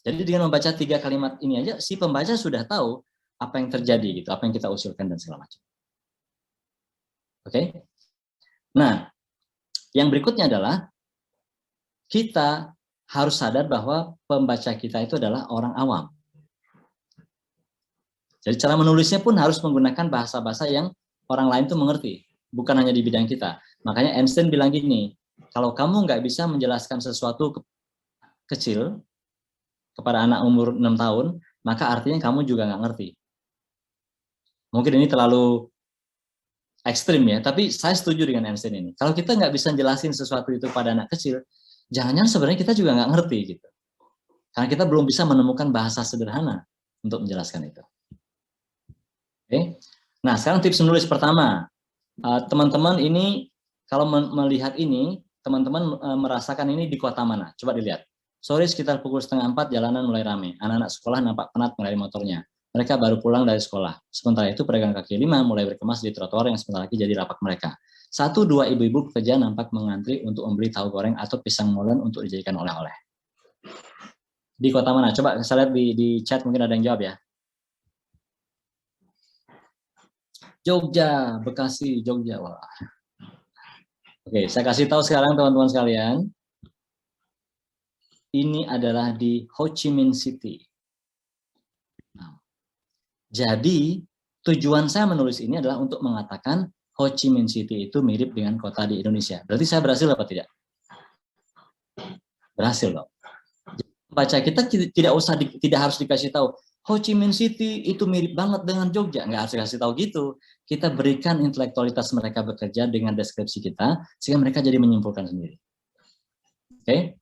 Jadi dengan membaca 3 kalimat ini aja, si pembaca sudah tahu apa yang terjadi, gitu, apa yang kita usulkan dan segala macam. Oke. Nah, yang berikutnya adalah kita harus sadar bahwa pembaca kita itu adalah orang awam. Jadi cara menulisnya pun harus menggunakan bahasa-bahasa yang orang lain tuh mengerti, bukan hanya di bidang kita. Makanya Einstein bilang gini, kalau kamu nggak bisa menjelaskan sesuatu kecil kepada anak umur 6 tahun, maka artinya kamu juga nggak ngerti. Mungkin ini terlalu ekstrim ya, tapi saya setuju dengan Einstein ini. Kalau kita nggak bisa jelasin sesuatu itu pada anak kecil, jangan-jangan sebenarnya kita juga nggak ngerti gitu. Karena kita belum bisa menemukan bahasa sederhana untuk menjelaskan itu. Oke. Nah, sekarang tips menulis pertama. Teman-teman ini kalau melihat ini, teman-teman merasakan ini di kota mana? Coba dilihat. Sore sekitar pukul 3:30 jalanan mulai ramai. Anak-anak sekolah nampak penat mengendarai motornya. Mereka baru pulang dari sekolah. Sementara itu pedagang kaki lima mulai berkemas di trotoar yang sebentar lagi jadi lapak mereka. 1-2 ibu-ibu pekerja nampak mengantri untuk membeli tahu goreng atau pisang molen untuk dijadikan oleh-oleh. Di kota mana? Coba saya lihat di chat, mungkin ada yang jawab ya. Jogja, Bekasi, Jogja. Wah. Oke, saya kasih tahu sekarang teman-teman sekalian. Ini adalah di Ho Chi Minh City. Nah, jadi tujuan saya menulis ini adalah untuk mengatakan Ho Chi Minh City itu mirip dengan kota di Indonesia. Berarti saya berhasil apa tidak? Berhasil loh. Baca kita tidak harus dikasih tahu Ho Chi Minh City itu mirip banget dengan Jogja. Nggak harus dikasih tahu gitu. Kita berikan intelektualitas mereka bekerja dengan deskripsi kita sehingga mereka jadi menyimpulkan sendiri. Oke?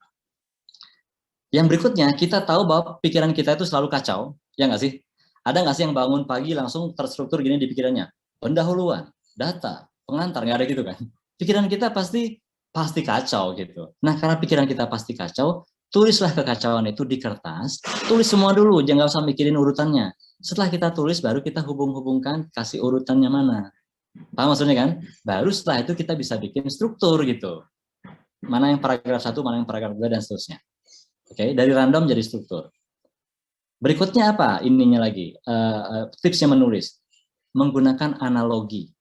Yang berikutnya, kita tahu bahwa pikiran kita itu selalu kacau, ya nggak sih? Ada nggak sih yang bangun pagi langsung terstruktur gini di pikirannya? Pendahuluan, data, pengantar, nggak ada gitu kan? Pikiran kita pasti kacau gitu. Nah, karena pikiran kita pasti kacau, tulislah kekacauan itu di kertas, tulis semua dulu, jangan usah mikirin urutannya. Setelah kita tulis, baru kita hubung-hubungkan, kasih urutannya mana. Paham maksudnya kan? Baru setelah itu kita bisa bikin struktur gitu. Mana yang paragraf 1, mana yang paragraf 2, dan seterusnya. Oke, dari random jadi struktur. Berikutnya apa? Ininya lagi, tipsnya menulis. Menggunakan analogi.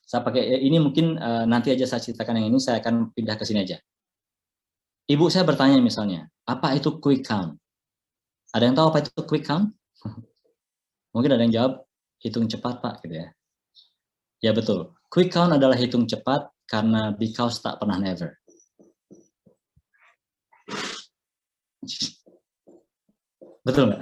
Saya pakai, ini mungkin nanti aja saya ceritakan yang ini, saya akan pindah ke sini aja. Ibu saya bertanya misalnya, apa itu quick count? Ada yang tahu apa itu quick count? Mungkin ada yang jawab, hitung cepat Pak, gitu ya. Ya betul, quick count adalah hitung cepat karena because tak pernah never. Betul nggak?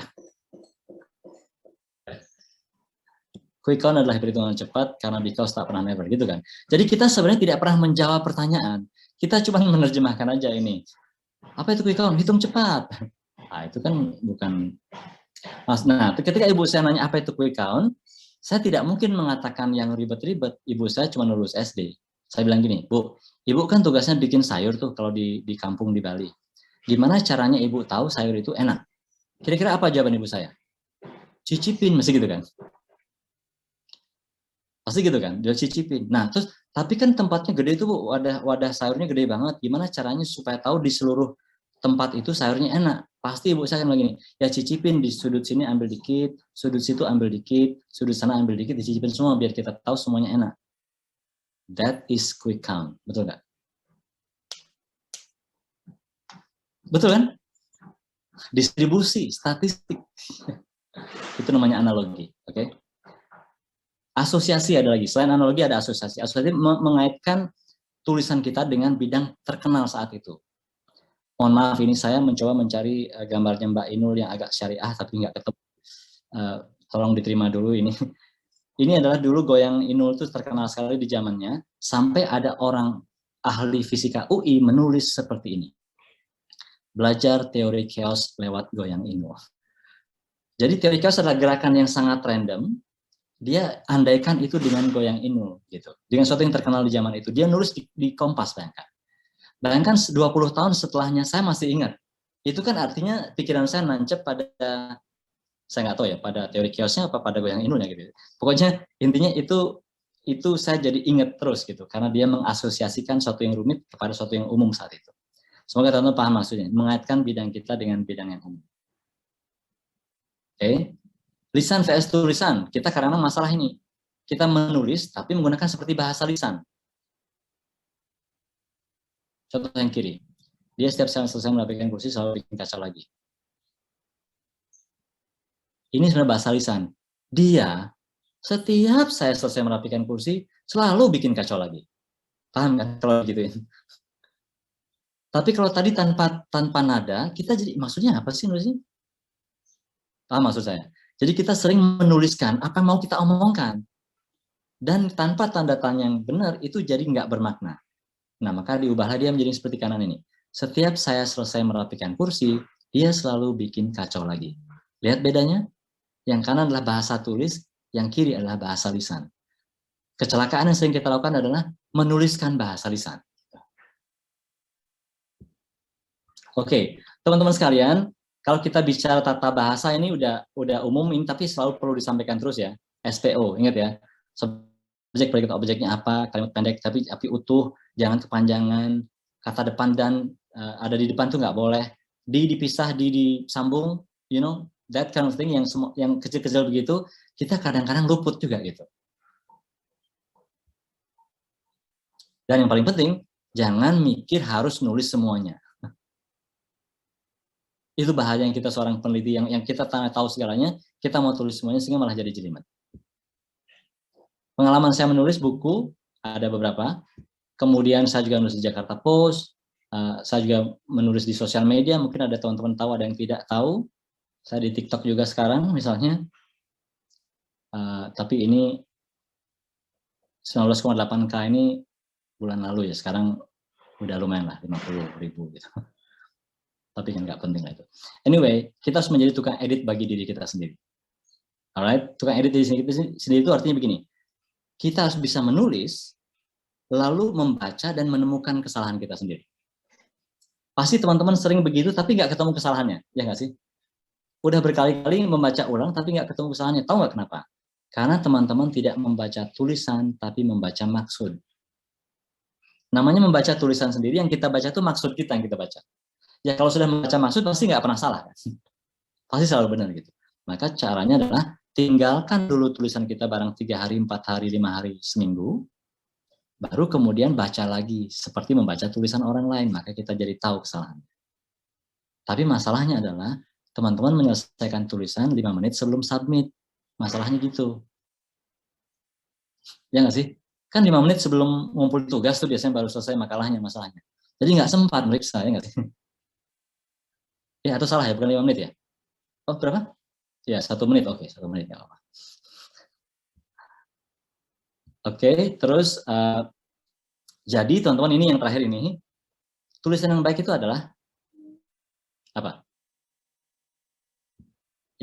Quick count adalah perhitungan cepat karena because tak pernah never, gitu kan? Jadi kita sebenarnya tidak pernah menjawab pertanyaan. Kita cuma menerjemahkan aja ini. Apa itu quick count? Hitung cepat. Nah, itu kan bukan. Nah, ketika ibu saya nanya apa itu quick count, saya tidak mungkin mengatakan yang ribet-ribet. Ibu saya cuma lulus SD. Saya bilang gini, Bu, ibu kan tugasnya bikin sayur tuh kalau di kampung di Bali. Gimana caranya ibu tahu sayur itu enak? Kira-kira apa jawaban ibu saya? Cicipin, masih gitu kan? Pasti gitu kan, dia cicipin. Nah, terus tapi kan tempatnya gede itu Bu, wadah sayurnya gede banget. Gimana caranya supaya tahu di seluruh tempat itu sayurnya enak? Pasti ibu saya akan begini, ya cicipin di sudut sini ambil dikit, sudut situ ambil dikit, sudut sana ambil dikit, dicicipin semua biar kita tahu semuanya enak. That is quick count, betul nggak? Betul kan? Distribusi, statistik. Itu namanya analogi, oke? Okay? Asosiasi ada lagi, selain analogi ada asosiasi. Asosiasi mengaitkan tulisan kita dengan bidang terkenal saat itu. Mohon maaf, ini saya mencoba mencari gambarnya Mbak Inul yang agak syariah, tapi nggak ketemu. Tolong diterima dulu ini. Ini adalah dulu goyang Inul itu terkenal sekali di zamannya, sampai ada orang ahli fisika UI menulis seperti ini. Belajar teori chaos lewat goyang Inul. Jadi teori chaos adalah gerakan yang sangat random. Dia andaikan itu dengan goyang Inul gitu. Dengan sesuatu yang terkenal di zaman itu. Dia nulis di Kompas, bayangkan. Bayangkan 20 tahun setelahnya saya masih ingat. Itu kan artinya pikiran saya nancep pada, saya nggak tahu ya, pada teori chaosnya apa pada goyang Inulnya gitu. Pokoknya intinya itu saya jadi ingat terus gitu. Karena dia mengasosiasikan sesuatu yang rumit kepada sesuatu yang umum saat itu. Semoga teman-teman paham maksudnya. Mengaitkan bidang kita dengan bidang yang umum. Oke. Lisan vs tulisan. Kita kadang-kadang masalah ini. Kita menulis tapi menggunakan seperti bahasa lisan. Contoh yang kiri. Dia setiap selesai merapikan kursi selalu bikin kacau lagi. Ini sebenarnya bahasa lisan. Dia setiap saya selesai merapikan kursi selalu bikin kacau lagi. Paham kan kalau gituin? Tapi kalau tadi tanpa nada, kita jadi maksudnya apa sih nulisnya? Paham maksud saya? Jadi kita sering menuliskan apa yang mau kita omongkan. Dan tanpa tanda tanya yang benar, itu jadi nggak bermakna. Nah, maka diubahlah dia menjadi seperti kanan ini. Setiap saya selesai merapikan kursi, dia selalu bikin kacau lagi. Lihat bedanya? Yang kanan adalah bahasa tulis, yang kiri adalah bahasa lisan. Kecelakaan yang sering kita lakukan adalah menuliskan bahasa lisan. Oke, teman-teman sekalian, Kalau kita bicara tata bahasa ini udah umum ini, tapi selalu perlu disampaikan terus ya. SPO, ingat ya. Subjek, predikat, objeknya apa, kalimat pendek tapi utuh, jangan kepanjangan, kata depan dan ada di depan tuh nggak boleh. Dipisah, disambung, you know, that kind of thing yang kecil-kecil begitu, kita kadang-kadang luput juga gitu. Dan yang paling penting, jangan mikir harus nulis semuanya. Itu bahaya yang kita seorang peneliti yang kita tahu segalanya, kita mau tulis semuanya sehingga malah jadi jelimet. Pengalaman saya menulis buku ada beberapa. Kemudian saya juga menulis di Jakarta Post. Saya juga menulis di sosial media. Mungkin ada teman-teman tahu, ada yang tidak tahu. Saya di TikTok juga sekarang misalnya. Tapi ini 19,8K ini bulan lalu ya. Sekarang udah lumayan lah, 50.000 gitu. Tapi kan nggak penting lah itu. Anyway, kita harus menjadi tukang edit bagi diri kita sendiri. Alright, tukang edit diri sendiri itu artinya begini. Kita harus bisa menulis, lalu membaca dan menemukan kesalahan kita sendiri. Pasti teman-teman sering begitu, tapi nggak ketemu kesalahannya, ya nggak sih? Udah berkali-kali membaca ulang, tapi nggak ketemu kesalahannya. Tahu nggak kenapa? Karena teman-teman tidak membaca tulisan, tapi membaca maksud. Namanya membaca tulisan sendiri, yang kita baca itu maksud kita yang kita baca. Ya kalau sudah membaca maksud, pasti nggak pernah salah. Kan? Pasti selalu benar gitu. Maka caranya adalah tinggalkan dulu tulisan kita barang 3 hari, 4 hari, 5 hari, seminggu, baru kemudian baca lagi, seperti membaca tulisan orang lain, maka kita jadi tahu kesalahan. Tapi masalahnya adalah, teman-teman menyelesaikan tulisan 5 menit sebelum submit. Masalahnya gitu. Ya nggak sih? Kan 5 menit sebelum ngumpul tugas tuh biasanya baru selesai makalahnya, masalahnya. Jadi nggak sempat meriksa, ya nggak sih? Ya, atau salah ya, bukan 5 menit ya? Oh, berapa? Ya, 1 menit, oke, 1 menit, nggak apa-apa. Oke, terus jadi teman-teman ini yang terakhir ini, tulisan yang baik itu adalah apa?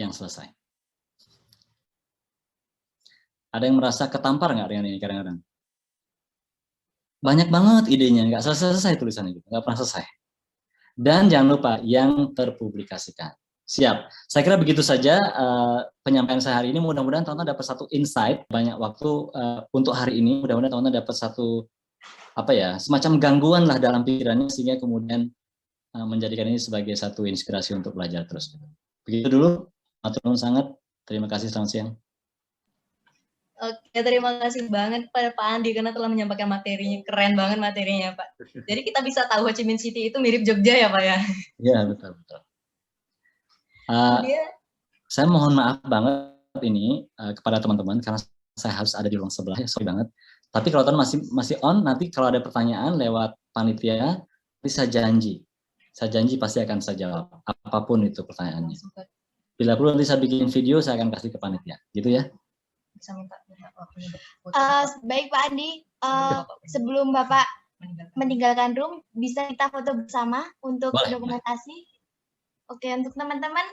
Yang selesai. Ada yang merasa ketampar nggak dengan ini kadang-kadang? Banyak banget idenya, nggak selesai tulisannya, gitu. Nggak pernah selesai. Dan jangan lupa yang terpublikasikan. Siap. Saya kira begitu saja penyampaian saya hari ini. Mudah-mudahan teman-teman dapat satu insight, banyak waktu untuk hari ini. Mudah-mudahan teman-teman dapat satu semacam gangguan lah dalam pikirannya sehingga kemudian menjadikan ini sebagai satu inspirasi untuk belajar terus. Begitu dulu. Matur nuwun sangat. Terima kasih, selamat siang. Oke, terima kasih banget pada Pak Andi karena telah menyampaikan materinya. Keren banget materinya, Pak. Jadi kita bisa tahu Ho Chi Minh City itu mirip Jogja ya, Pak ya? Iya, betul. Saya mohon maaf banget ini kepada teman-teman karena saya harus ada di ruang sebelah ya, sorry banget. Tapi kalau teman masih on, nanti kalau ada pertanyaan lewat panitia, saya janji pasti akan saya jawab apapun itu pertanyaannya. Bila perlu nanti saya bikin video, saya akan kasih ke panitia, gitu ya. Bisa minta Baik Pak Andi, sebelum Bapak meninggalkan room, bisa kita foto bersama untuk dokumentasi. Oke, untuk teman-teman,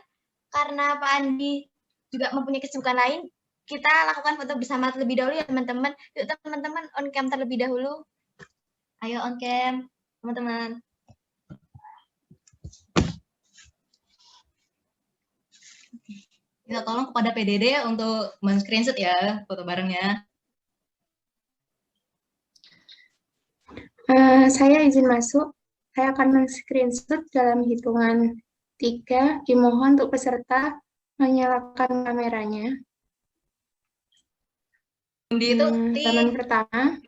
karena Pak Andi juga mempunyai kesibukan lain, kita lakukan foto bersama terlebih dahulu ya teman-teman. Yuk teman-teman on cam terlebih dahulu. Ayo on cam, teman-teman. Kita tolong kepada PDD untuk men-screenshot ya foto barengnya. Saya izin masuk. Saya akan men-screenshot dalam hitungan 3. Dimohon untuk peserta menyalakan kameranya. Rekaman pertama.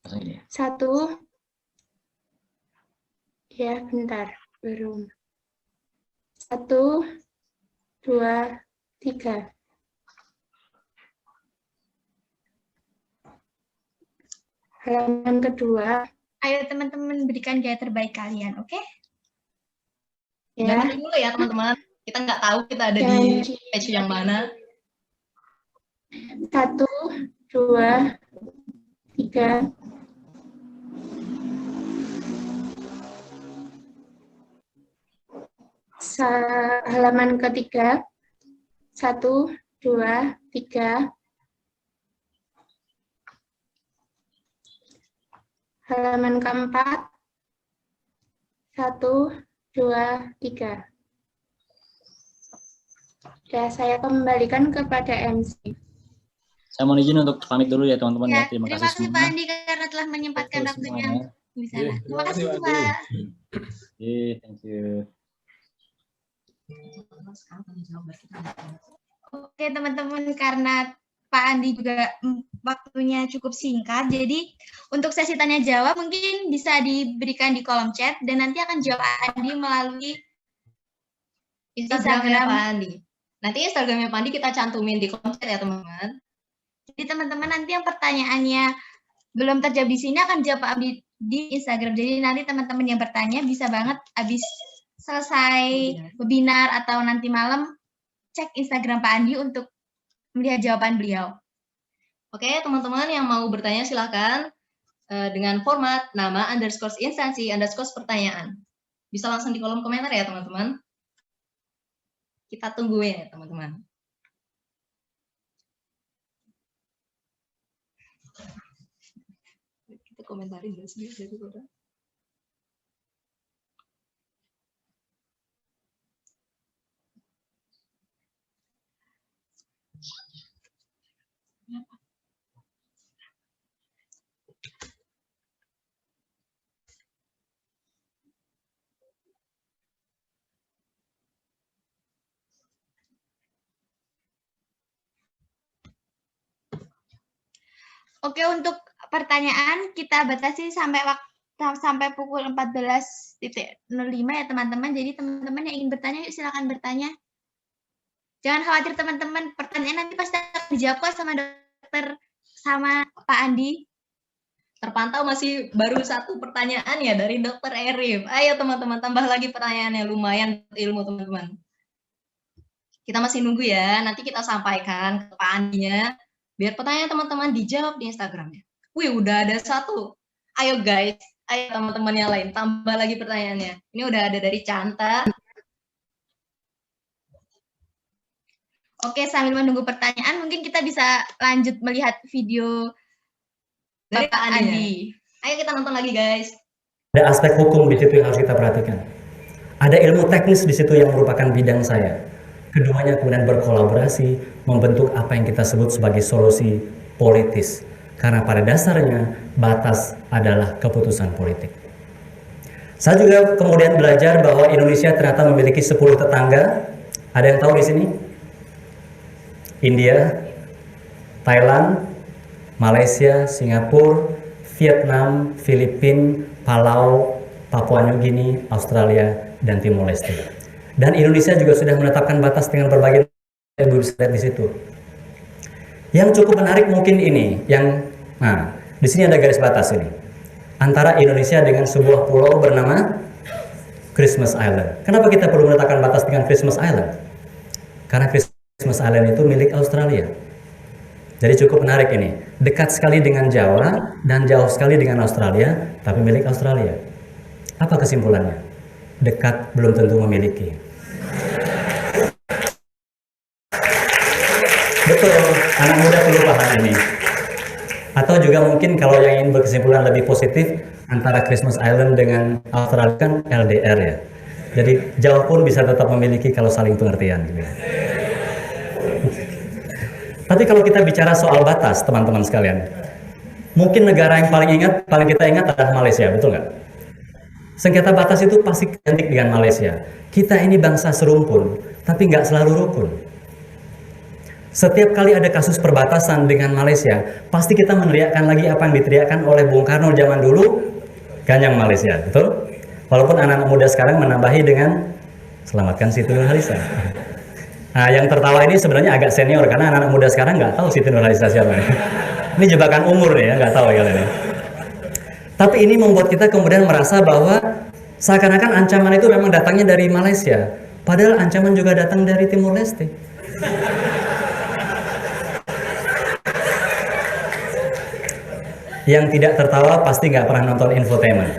1. Ya, bentar. Belum. 1, 2, 3. Halaman kedua. Ayo teman-teman berikan gaya terbaik kalian, oke? Ya. Jangan dulu ya teman-teman. Kita nggak tahu kita ada di page yang mana. 1, 2, 3. Halaman ketiga. 1, 2, 3. Halaman keempat. 1, 2, 3. Ya, saya kembalikan kepada MC. Saya mohon izin untuk pamit dulu ya teman-teman ya. Ya, Terima kasih Pak semua. Andi karena telah menyempatkan Oke, waktunya semuanya. di sana. Terima kasih Pak Pak. Andi. Thank you. Oke teman-teman, karena Pak Andi juga waktunya cukup singkat, jadi untuk sesi tanya jawab mungkin bisa diberikan di kolom chat dan nanti akan jawab Andi melalui Instagramnya Pak Andi. Nanti Instagramnya Pak Andi kita cantumin di kolom chat ya teman-teman. Jadi teman-teman nanti yang pertanyaannya belum terjawab di sini akan jawab Pak Andi di Instagram. Jadi nanti teman-teman yang bertanya bisa banget habis selesai webinar atau nanti malam cek Instagram Pak Andi untuk melihat jawaban beliau. Oke, teman-teman yang mau bertanya silakan dengan format nama _ instansi _ pertanyaan. Bisa langsung di kolom komentar ya teman-teman. Kita tungguin ya teman-teman. Kita komentarin dulu sih dari udah. Oke, untuk pertanyaan kita batasi sampai pukul 14.05 ya teman-teman. Jadi teman-teman yang ingin bertanya silakan bertanya. Jangan khawatir teman-teman, pertanyaan nanti pasti akan dijawab sama dokter sama Pak Andi. Terpantau masih baru 1 pertanyaan ya dari Dokter Erif. Ayo teman-teman tambah lagi pertanyaannya, lumayan ilmu teman-teman. Kita masih nunggu ya, nanti kita sampaikan ke Pak Andinya biar pertanyaan teman-teman dijawab di Instagramnya. Wih, udah ada 1. Ayo guys, ayo teman-teman yang lain tambah lagi pertanyaannya. Ini udah ada dari Canta. Oke, sambil menunggu pertanyaan mungkin kita bisa lanjut melihat video dari Bapak Pak Andi. Andi. Ayo kita nonton lagi guys. Ada aspek hukum di situ yang harus kita perhatikan. Ada ilmu teknis di situ yang merupakan bidang saya. Keduanya kemudian berkolaborasi membentuk apa yang kita sebut sebagai solusi politis. Karena pada dasarnya batas adalah keputusan politik. Saya juga kemudian belajar bahwa Indonesia ternyata memiliki 10 tetangga. Ada yang tahu di sini? India, Thailand, Malaysia, Singapura, Vietnam, Filipina, Palau, Papua New Guinea, Australia, dan Timor Leste. Dan Indonesia juga sudah menetapkan batas dengan berbagai Ibu bisa lihat di situ. Yang cukup menarik mungkin ini, di sini ada garis batas ini antara Indonesia dengan sebuah pulau bernama Christmas Island. Kenapa kita perlu menetapkan batas dengan Christmas Island? Karena Christmas Island itu milik Australia. Jadi cukup menarik ini. Dekat sekali dengan Jawa dan jauh sekali dengan Australia, tapi milik Australia. Apa kesimpulannya? Dekat belum tentu memiliki. Betul, anak muda perlu paham ini. Atau juga mungkin kalau yang ingin berkesimpulan lebih positif, antara Christmas Island dengan Australia kan LDR ya. Jadi jauh pun bisa tetap memiliki kalau saling pengertian. Gitu. Tapi kalau kita bicara soal batas, teman-teman sekalian, mungkin negara yang paling kita ingat adalah Malaysia, betul nggak? Sengketa batas itu pasti identik dengan Malaysia. Kita ini bangsa serumpun, tapi nggak selalu rukun. Setiap kali ada kasus perbatasan dengan Malaysia, pasti kita meneriakkan lagi apa yang diteriakkan oleh Bung Karno zaman dulu, ganyang Malaysia, betul? Walaupun anak-anak muda sekarang menambahi dengan selamatkan Siti Nurhaliza. Nah, yang tertawa ini sebenarnya agak senior karena anak-anak muda sekarang nggak tahu Siti Nurhaliza siapa. Ini jebakan umur nih ya, nggak tahu ya kalian. Tapi ini membuat kita kemudian merasa bahwa seakan-akan ancaman itu memang datangnya dari Malaysia, padahal ancaman juga datang dari Timor Leste. Yang tidak tertawa pasti nggak pernah nonton infotainment.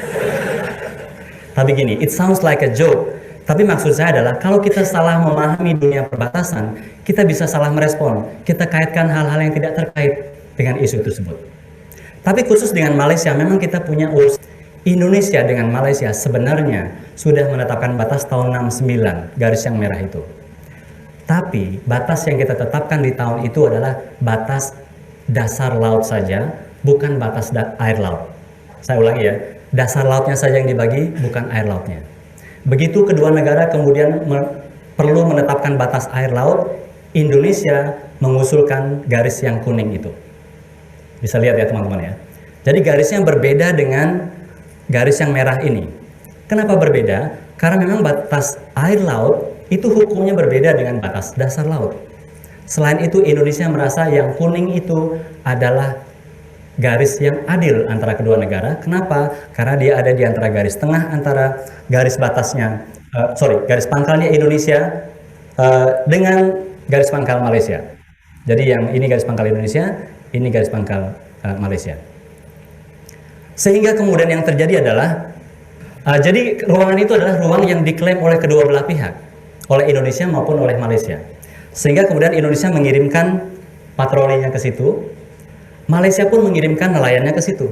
Tapi gini, it sounds like a joke. Tapi maksud saya adalah kalau kita salah memahami dunia perbatasan, kita bisa salah merespon. Kita kaitkan hal-hal yang tidak terkait dengan isu tersebut. Tapi khusus dengan Malaysia, memang kita punya urus Indonesia dengan Malaysia sebenarnya sudah menetapkan batas tahun 69, garis yang merah itu. Tapi batas yang kita tetapkan di tahun itu adalah batas dasar laut saja, bukan batas air laut. Saya ulangi ya, dasar lautnya saja yang dibagi, bukan air lautnya. Begitu kedua negara kemudian perlu menetapkan batas air laut, Indonesia mengusulkan garis yang kuning itu. Bisa lihat ya teman-teman ya. Jadi garisnya berbeda dengan garis yang merah ini. Kenapa berbeda? Karena memang batas air laut itu hukumnya berbeda dengan batas dasar laut. Selain itu Indonesia merasa yang kuning itu adalah garis yang adil antara kedua negara. Kenapa? Karena dia ada di antara garis tengah antara garis batasnya, garis pangkalnya Indonesia dengan garis pangkal Malaysia. Jadi yang ini garis pangkal Indonesia, ini garis pangkal Malaysia. Sehingga kemudian yang terjadi adalah, jadi ruangan itu adalah ruang yang diklaim oleh kedua belah pihak, oleh Indonesia maupun oleh Malaysia. Sehingga kemudian Indonesia mengirimkan patrolinya ke situ, Malaysia pun mengirimkan nelayannya ke situ.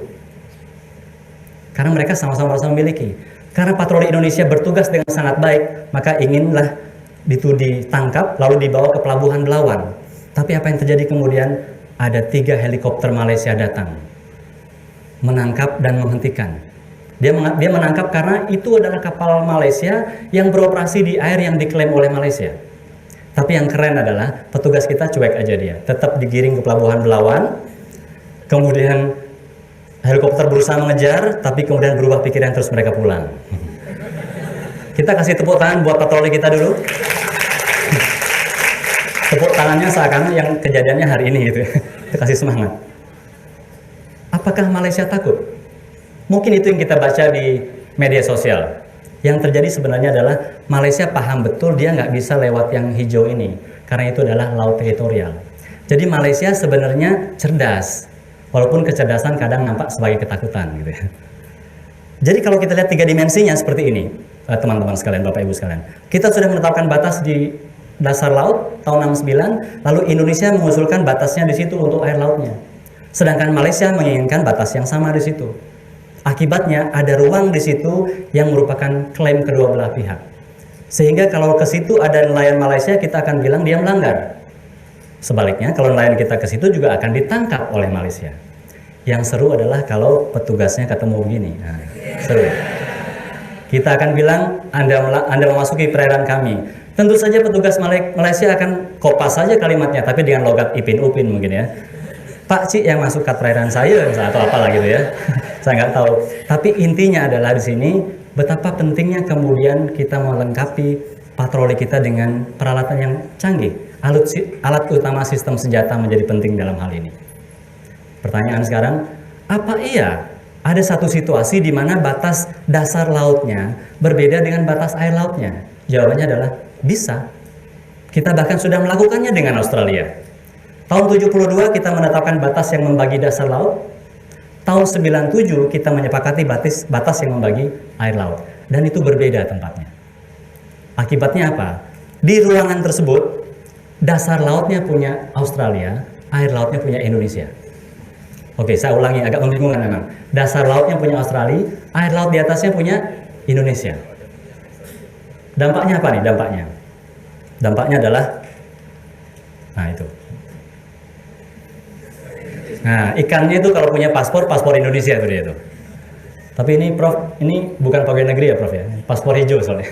Karena mereka sama-sama merasa memiliki. Karena patroli Indonesia bertugas dengan sangat baik, maka inginlah itu ditangkap lalu dibawa ke pelabuhan Belawan. Tapi apa yang terjadi kemudian? Ada 3 helikopter Malaysia datang, menangkap dan menghentikan. Dia menangkap karena itu adalah kapal Malaysia yang beroperasi di air yang diklaim oleh Malaysia. Tapi yang keren adalah petugas kita cuek aja dia, tetap digiring ke pelabuhan Belawan. Kemudian helikopter berusaha mengejar, tapi kemudian berubah pikiran terus mereka pulang. Kita kasih tepuk tangan buat patroli kita dulu. Tepuk tangannya seakan yang kejadiannya hari ini gitu. Kita kasih semangat. Apakah Malaysia takut? Mungkin itu yang kita baca di media sosial. Yang terjadi sebenarnya adalah Malaysia paham betul dia nggak bisa lewat yang hijau ini, karena itu adalah laut teritorial. Jadi Malaysia sebenarnya cerdas, walaupun kecerdasan kadang nampak sebagai ketakutan gitu ya. Jadi kalau kita lihat 3 dimensinya seperti ini, teman-teman sekalian, Bapak Ibu sekalian. Kita sudah menetapkan batas di dasar laut tahun 69, lalu Indonesia mengusulkan batasnya di situ untuk air lautnya. Sedangkan Malaysia menginginkan batas yang sama di situ. Akibatnya ada ruang di situ yang merupakan klaim kedua belah pihak. Sehingga kalau ke situ ada nelayan Malaysia, kita akan bilang dia melanggar. Sebaliknya kalau nelayan kita ke situ juga akan ditangkap oleh Malaysia. Yang seru adalah kalau petugasnya ketemu begini. Nah, seru. Kita akan bilang Anda memasuki perairan kami. Tentu saja petugas Malaysia akan kopas saja kalimatnya, tapi dengan logat Ipin Upin mungkin ya. Pak Cik yang masuk ke perairan saya atau apalah gitu ya. Saya nggak tahu. Tapi intinya adalah di sini betapa pentingnya kemudian kita melengkapi patroli kita dengan peralatan yang canggih. Alat utama sistem senjata menjadi penting dalam hal ini. Pertanyaan sekarang, apa iya ada satu situasi di mana batas dasar lautnya berbeda dengan batas air lautnya? Jawabannya adalah bisa. Kita bahkan sudah melakukannya dengan Australia. Tahun 72 kita menetapkan batas yang membagi dasar laut. Tahun 97 kita menyepakati batas yang membagi air laut. Dan itu berbeda tempatnya. Akibatnya apa? Di ruangan tersebut, dasar lautnya punya Australia, air lautnya punya Indonesia. Oke, saya ulangi, agak membingungkan memang. Dasar lautnya punya Australia, air laut di atasnya punya Indonesia. Dampaknya apa nih? Dampaknya adalah, nah itu. Nah, ikannya itu kalau punya paspor Indonesia itu dia itu. Tapi ini Prof, ini bukan pegawai negeri ya Prof ya, paspor hijau soalnya.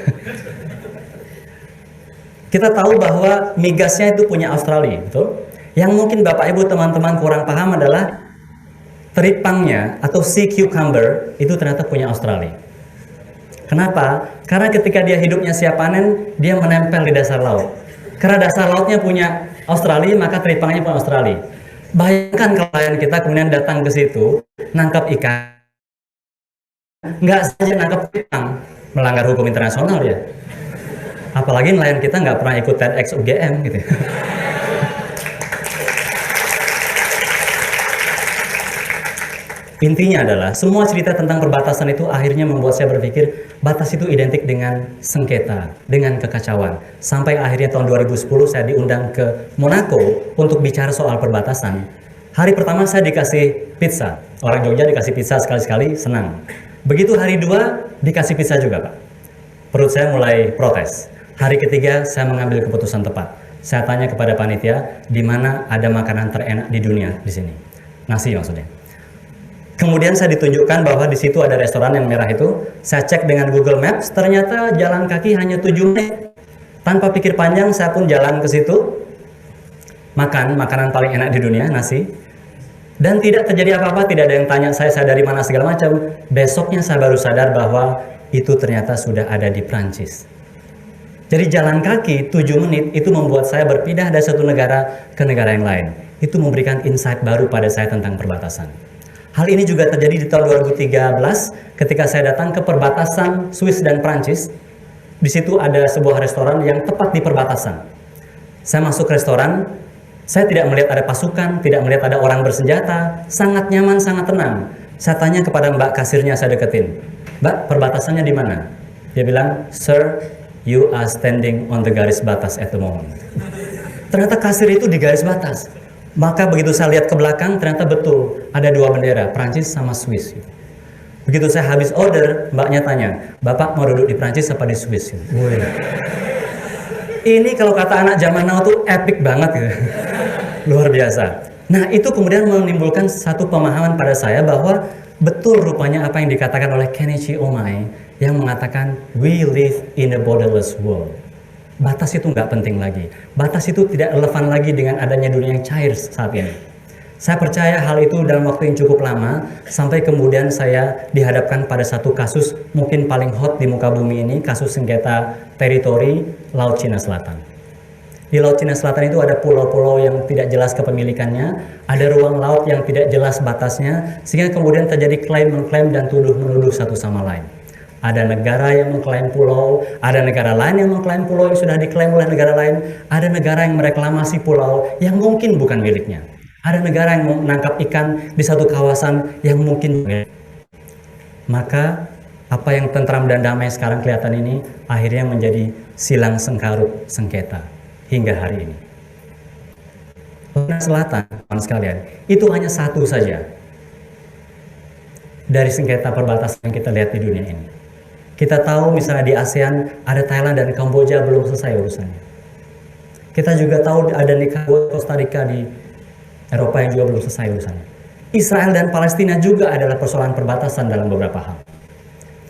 Kita tahu bahwa migasnya itu punya Australia, betul? Yang mungkin Bapak Ibu teman-teman kurang paham adalah teripangnya atau sea cucumber itu ternyata punya Australia. Kenapa? Karena ketika dia hidupnya siap panen, dia menempel di dasar laut. Karena dasar lautnya punya Australia, maka teripangnya pun Australia. Bayangkan kalau nelayan kita kemudian datang ke situ, nangkap ikan, nggak saja nangkap teripang, melanggar hukum internasional ya. Apalagi nelayan kita nggak pernah ikut TEDx UGM gitu. Intinya adalah semua cerita tentang perbatasan itu akhirnya membuat saya berpikir batas itu identik dengan sengketa, dengan kekacauan. Sampai akhirnya tahun 2010 saya diundang ke Monaco untuk bicara soal perbatasan. Hari pertama saya dikasih pizza. Orang Jogja dikasih pizza sekali-sekali senang. Begitu hari 2 dikasih pizza juga, Pak. Perut saya mulai protes. Hari ketiga saya mengambil keputusan tepat. Saya tanya kepada panitia, di mana ada makanan terenak di dunia di sini. Nasi maksudnya. Kemudian saya ditunjukkan bahwa di situ ada restoran yang merah itu. Saya cek dengan Google Maps, ternyata jalan kaki hanya 7 menit. Tanpa pikir panjang, saya pun jalan ke situ. Makan makanan paling enak di dunia, nasi. Dan tidak terjadi apa-apa, tidak ada yang tanya saya dari mana segala macam. Besoknya saya baru sadar bahwa itu ternyata sudah ada di Prancis. Jadi jalan kaki 7 menit itu membuat saya berpindah dari satu negara ke negara yang lain. Itu memberikan insight baru pada saya tentang perbatasan. Hal ini juga terjadi di tahun 2013 ketika saya datang ke perbatasan Swiss dan Prancis. Di situ ada sebuah restoran yang tepat di perbatasan. Saya masuk restoran, saya tidak melihat ada pasukan, tidak melihat ada orang bersenjata, sangat nyaman, sangat tenang. Saya tanya kepada mbak kasirnya, saya deketin, "Mbak, perbatasannya di mana?" Dia bilang, "Sir, you are standing on the garis batas at the moment." Ternyata kasir itu di garis batas. Maka begitu saya lihat ke belakang, ternyata betul ada 2 bendera, Prancis sama Swiss. Begitu saya habis order, mbaknya tanya, "Bapak mau duduk di Prancis apa di Swiss?" Ini kalau kata anak zaman now tuh epic banget gitu. Luar biasa. Nah, itu kemudian menimbulkan satu pemahaman pada saya bahwa betul rupanya apa yang dikatakan oleh Kenichi Omai yang mengatakan we live in a borderless world. Batas itu nggak penting lagi. Batas itu tidak relevan lagi dengan adanya dunia yang cair saat ini. Saya percaya hal itu dalam waktu yang cukup lama sampai kemudian saya dihadapkan pada satu kasus mungkin paling hot di muka bumi ini, kasus sengketa teritori Laut Cina Selatan. Di Laut Cina Selatan itu ada pulau-pulau yang tidak jelas kepemilikannya, ada ruang laut yang tidak jelas batasnya, sehingga kemudian terjadi klaim-mengklaim dan tuduh-menuduh satu sama lain. Ada negara yang mengklaim pulau, ada negara lain yang mengklaim pulau yang sudah diklaim oleh negara lain, ada negara yang mereklamasi pulau yang mungkin bukan miliknya. Ada negara yang menangkap ikan di satu kawasan yang mungkin. Maka apa yang tentram dan damai sekarang kelihatan ini akhirnya menjadi silang sengkarut sengketa hingga hari ini. Laut Selatan, teman sekalian, itu hanya satu saja dari sengketa perbatasan yang kita lihat di dunia ini. Kita tahu misalnya di ASEAN ada Thailand dan Kamboja belum selesai urusannya. Kita juga tahu ada Nicaragua, Costa Rica di Eropa yang juga belum selesai urusannya. Israel dan Palestina juga adalah persoalan perbatasan dalam beberapa hal.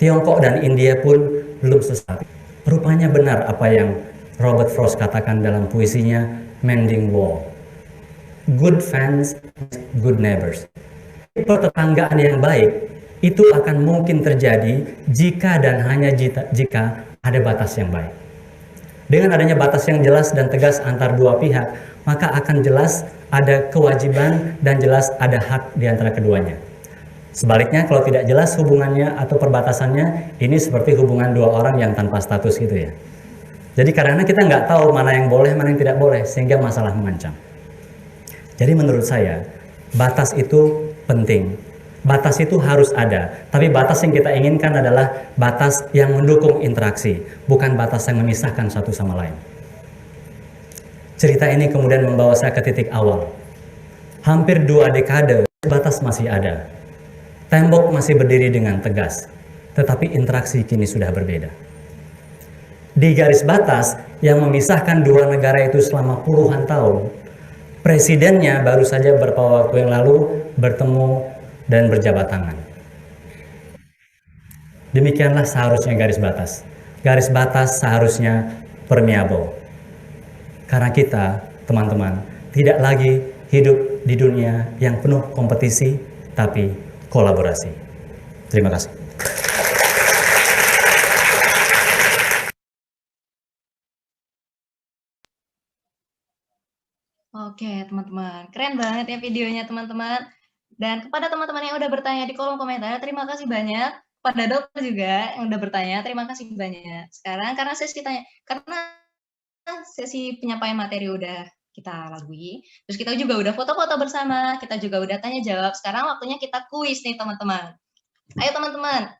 Tiongkok dan India pun belum selesai. Rupanya benar apa yang Robert Frost katakan dalam puisinya Mending Wall. Good friends, good neighbors. Pertetanggaan yang baik itu akan mungkin terjadi jika dan hanya jika ada batas yang baik. Dengan adanya batas yang jelas dan tegas antar dua pihak, maka akan jelas ada kewajiban dan jelas ada hak di antara keduanya. Sebaliknya kalau tidak jelas hubungannya atau perbatasannya, ini seperti hubungan dua orang yang tanpa status gitu ya. Jadi karena kita nggak tahu mana yang boleh, mana yang tidak boleh, sehingga masalah mengancam. Jadi menurut saya, batas itu penting. Batas itu harus ada, tapi batas yang kita inginkan adalah batas yang mendukung interaksi, bukan batas yang memisahkan satu sama lain. Cerita ini kemudian membawa saya ke titik awal. Hampir 2 dekade, batas masih ada. Tembok masih berdiri dengan tegas, tetapi interaksi kini sudah berbeda. Di garis batas yang memisahkan dua negara itu selama puluhan tahun, presidennya baru saja beberapa waktu yang lalu bertemu dan berjabat tangan. Demikianlah seharusnya garis batas. Garis batas seharusnya permeable. Karena kita, teman-teman, tidak lagi hidup di dunia yang penuh kompetisi, tapi kolaborasi. Terima kasih. Oke, teman-teman. Keren banget ya videonya, teman-teman. Dan kepada teman-teman yang udah bertanya di kolom komentar, terima kasih banyak. Pada dokter juga yang udah bertanya, terima kasih banyak. Sekarang karena sesi penyampaian materi udah kita lalui, terus kita juga udah foto-foto bersama, kita juga udah tanya jawab. Sekarang waktunya kita kuis nih, teman-teman. Ayo teman-teman.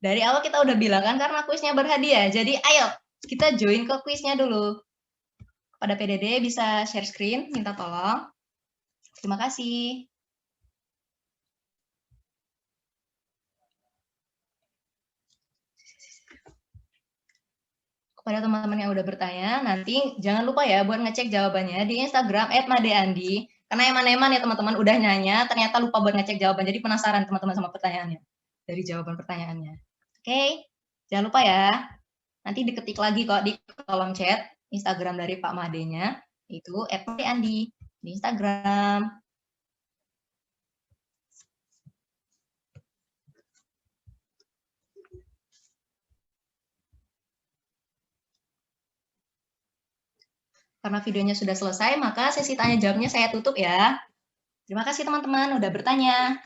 Dari awal kita udah bilang kan karena kuisnya berhadiah. Jadi ayo kita join ke kuisnya dulu. Pada PDD bisa share screen, minta tolong. Terima kasih. kepada teman-teman yang udah bertanya, nanti jangan lupa ya buat ngecek jawabannya di Instagram @madeandi. Karena eman-eman ya teman-teman udah nanya, ternyata lupa buat ngecek jawaban. Jadi penasaran teman-teman sama pertanyaannya. Dari jawaban pertanyaannya. Oke, jangan lupa ya. Nanti diketik lagi kok di kolom chat Instagram dari Pak Madenya, itu @madeandi di Instagram. Karena videonya sudah selesai, maka sesi tanya jawabnya saya tutup ya. Terima kasih teman-teman udah bertanya.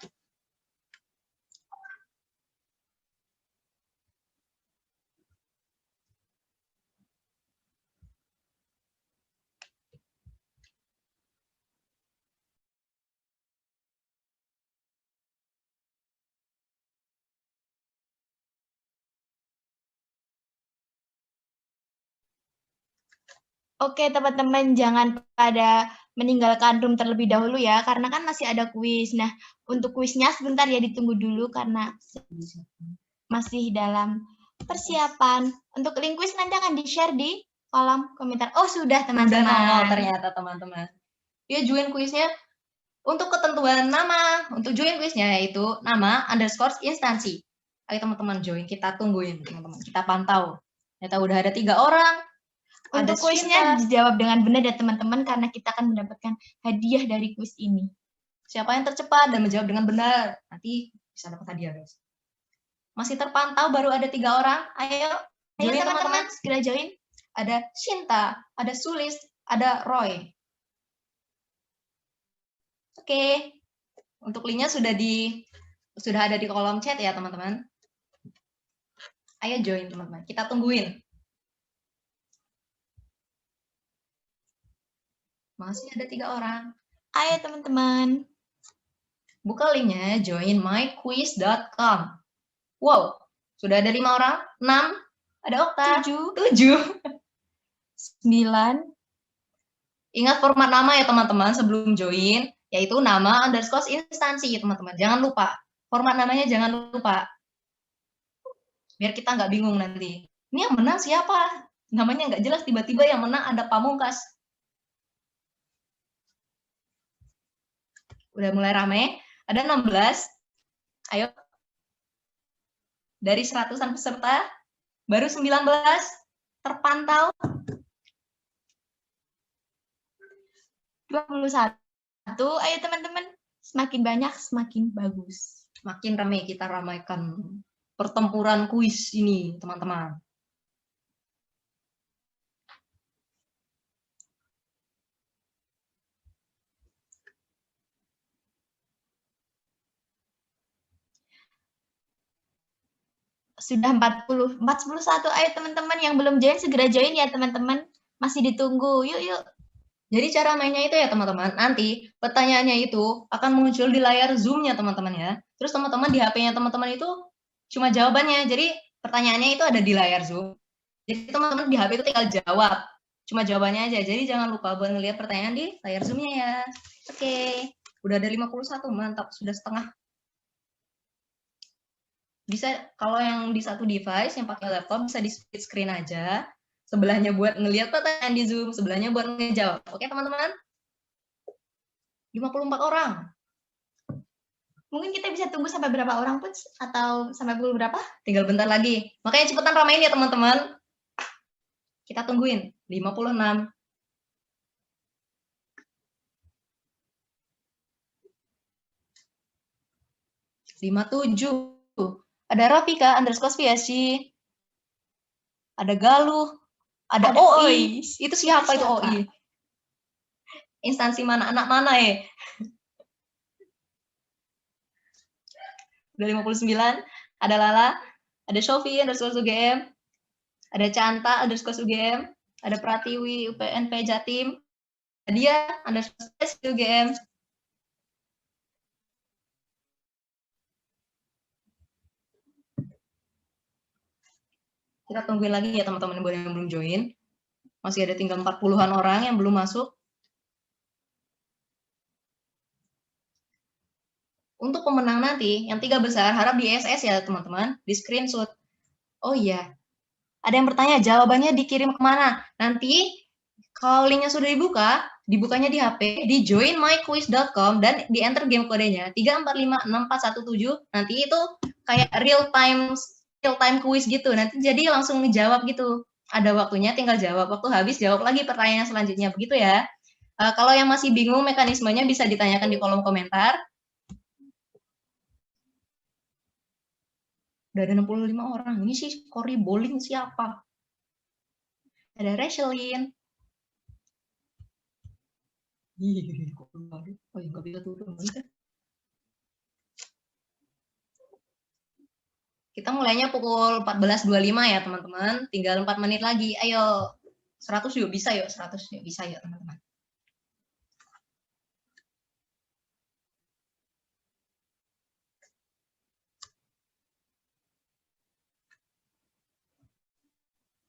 Oke, teman-teman, jangan pada meninggalkan room terlebih dahulu ya, karena kan masih ada kuis. Nah, untuk kuisnya sebentar ya, ditunggu dulu karena masih dalam persiapan. Untuk link kuis nanti akan di-share di kolom komentar. Oh, sudah teman-teman. Udah nongol ternyata teman-teman. Ya, join kuisnya. Untuk ketentuan nama, untuk join kuisnya yaitu nama _ instansi. Ayo teman-teman join, kita tungguin teman-teman, kita pantau. Ternyata udah ada 3 orang. Untuk kuisnya dijawab dengan benar ya teman-teman, karena kita akan mendapatkan hadiah dari kuis ini. Siapa yang tercepat dan menjawab dengan benar, nanti bisa dapat hadiah guys. Masih terpantau baru ada 3 orang. Ayo join teman-teman, segera join. Ada Shinta, ada Sulis, ada Roy. Oke. Untuk linknya sudah ada di kolom chat ya teman-teman. Ayo join teman-teman, kita tungguin. Masih ada 3 orang. Ayo teman-teman. Buka linknya joinmyquiz.com. Wow, sudah ada 5 orang. 6, ada Okta. 7. 9. Ingat format nama ya teman-teman sebelum join, yaitu nama _ instansi teman-teman. Jangan lupa, format namanya jangan lupa. Biar kita nggak bingung nanti. Ini yang menang siapa? Namanya nggak jelas, tiba-tiba yang menang ada Pamungkas. Udah mulai rame, ada 16. Ayo. Dari 100-an peserta, baru 19 terpantau. 21. Ayo teman-teman, semakin banyak semakin bagus. Makin ramai kita ramaikan pertempuran kuis ini, teman-teman. Sudah 41. Ayo teman-teman yang belum join segera join ya teman-teman. Masih ditunggu. Yuk. Jadi cara mainnya itu ya teman-teman, nanti pertanyaannya itu akan muncul di layar Zoom-nya teman-teman ya. Terus teman-teman di HP-nya teman-teman itu cuma jawabannya. Jadi pertanyaannya itu ada di layar Zoom. Jadi teman-teman di HP itu tinggal jawab. Cuma jawabannya aja. Jadi jangan lupa buat ngelihat pertanyaan di layar Zoom-nya ya. Oke. Udah ada 51, mantap. Sudah setengah. Bisa kalau yang di satu device yang pakai laptop bisa di split screen aja. Sebelahnya buat ngelihat pertanyaan di Zoom, sebelahnya buat ngejawab. Oke, teman-teman? 54 orang. Mungkin kita bisa tunggu sampai berapa orang, Puts? Atau sampai pukul berapa? Tinggal bentar lagi. Makanya cepetan ramein ya, teman-teman. Kita tungguin. 56. Ada Rafika _Viasi. Ada Galuh. Ada OI. Itu siapa itu OI? Instansi mana? Anak mana ya? Udah 59. Ada Lala. Ada Shofi _UGM. Ada Canta _UGM. Ada Pratiwi UPNP Jatim. Ada dia _UGM. Kita tungguin lagi ya teman-teman yang belum join. Masih ada tinggal 40-an orang yang belum masuk. Untuk pemenang nanti, yang 3 besar harap di SS ya teman-teman, di screenshot. Oh iya, Ada yang bertanya, jawabannya dikirim kemana? Nanti kalau linknya sudah dibuka, dibukanya di HP, di joinmyquiz.com dan di enter game kodenya 3456417. Nanti itu kayak real time quiz gitu. Nanti jadi langsung dijawab gitu. Ada waktunya, tinggal jawab. Waktu habis jawab lagi pertanyaan selanjutnya, begitu ya. Kalau yang masih bingung mekanismenya bisa ditanyakan di kolom komentar. Udah ada 65 orang. Ini sih Cory Bowling siapa? Ada Rachelin. Oh, nggak bisa turun. Kita mulainya pukul 14.25 ya, teman-teman. Tinggal 4 menit lagi. Ayo, 100 yuk, bisa yuk. 100 yuk, bisa yuk, teman-teman.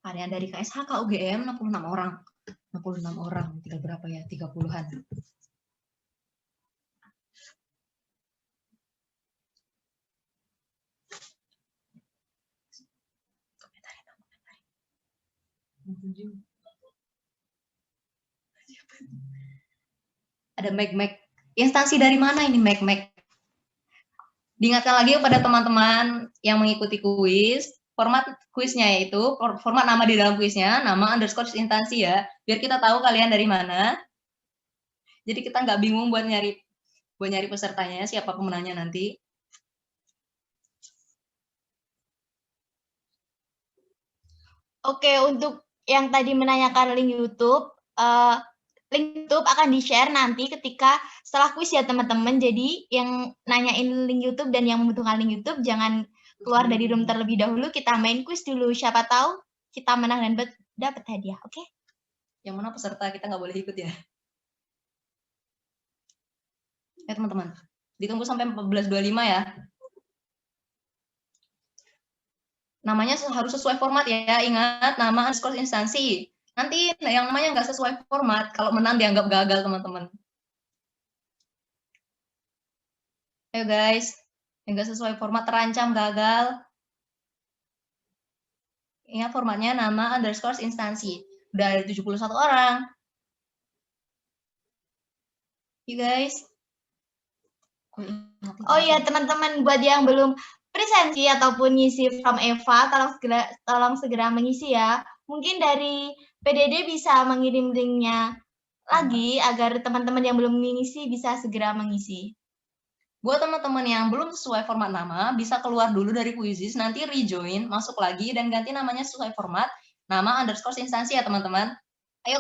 Varian dari KSHK UGM 66 orang. 66 orang, tinggal berapa ya? 30-an. Ada Mac. Instansi dari mana ini Mac? Diingatkan lagi kepada teman-teman yang mengikuti kuis, format kuisnya yaitu, format nama di dalam kuisnya, nama underscore instansi ya, biar kita tahu kalian dari mana. Jadi kita nggak bingung buat nyari pesertanya, siapa pemenangnya nanti. Oke, untuk yang tadi menanyakan link YouTube akan di-share nanti ketika setelah kuis ya teman-teman. Jadi yang nanyain link YouTube dan yang membutuhkan link YouTube jangan keluar dari room terlebih dahulu. Kita main kuis dulu. Siapa tahu kita menang dan dapat hadiah. Oke? Yang mana peserta kita nggak boleh ikut ya. Ya teman-teman, ditunggu sampai 14.25 ya. Namanya harus sesuai format ya. Ingat, nama underscore instansi. Nanti yang namanya nggak sesuai format, kalau menang dianggap gagal, teman-teman. Ayo guys, yang nggak sesuai format terancam gagal. Ingat formatnya nama underscore instansi. Udah ada 71 orang. You guys. Oh iya teman-teman, buat yang belum presensi ataupun ngisi from Eva, tolong segera mengisi ya. Mungkin dari PDD bisa mengirim linknya lagi agar teman-teman yang belum mengisi bisa segera mengisi. Buat teman-teman yang belum sesuai format nama, bisa keluar dulu dari Quizizz, nanti rejoin, masuk lagi, dan ganti namanya sesuai format, nama underscore instansi ya teman-teman. Ayo,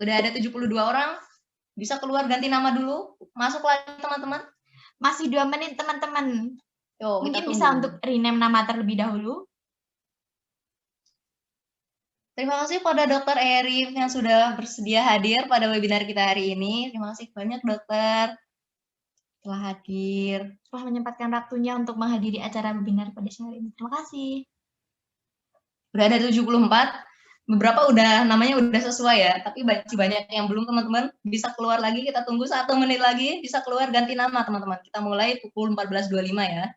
udah ada 72 orang, bisa keluar ganti nama dulu, masuk lagi teman-teman. Masih 2 menit teman-teman. Mungkin tunggu. bisa untuk rename nama terlebih dahulu. Terima kasih pada Dr. Erif yang sudah bersedia hadir pada webinar kita hari ini. Terima kasih banyak dokter telah hadir, telah menyempatkan waktunya untuk menghadiri acara webinar pada siang hari ini. Terima kasih. Udah ada 74, beberapa namanya udah sesuai ya, tapi banyak yang belum teman-teman. Bisa keluar lagi, kita tunggu 1 menit lagi, bisa keluar ganti nama teman-teman. Kita mulai pukul 14.25 ya.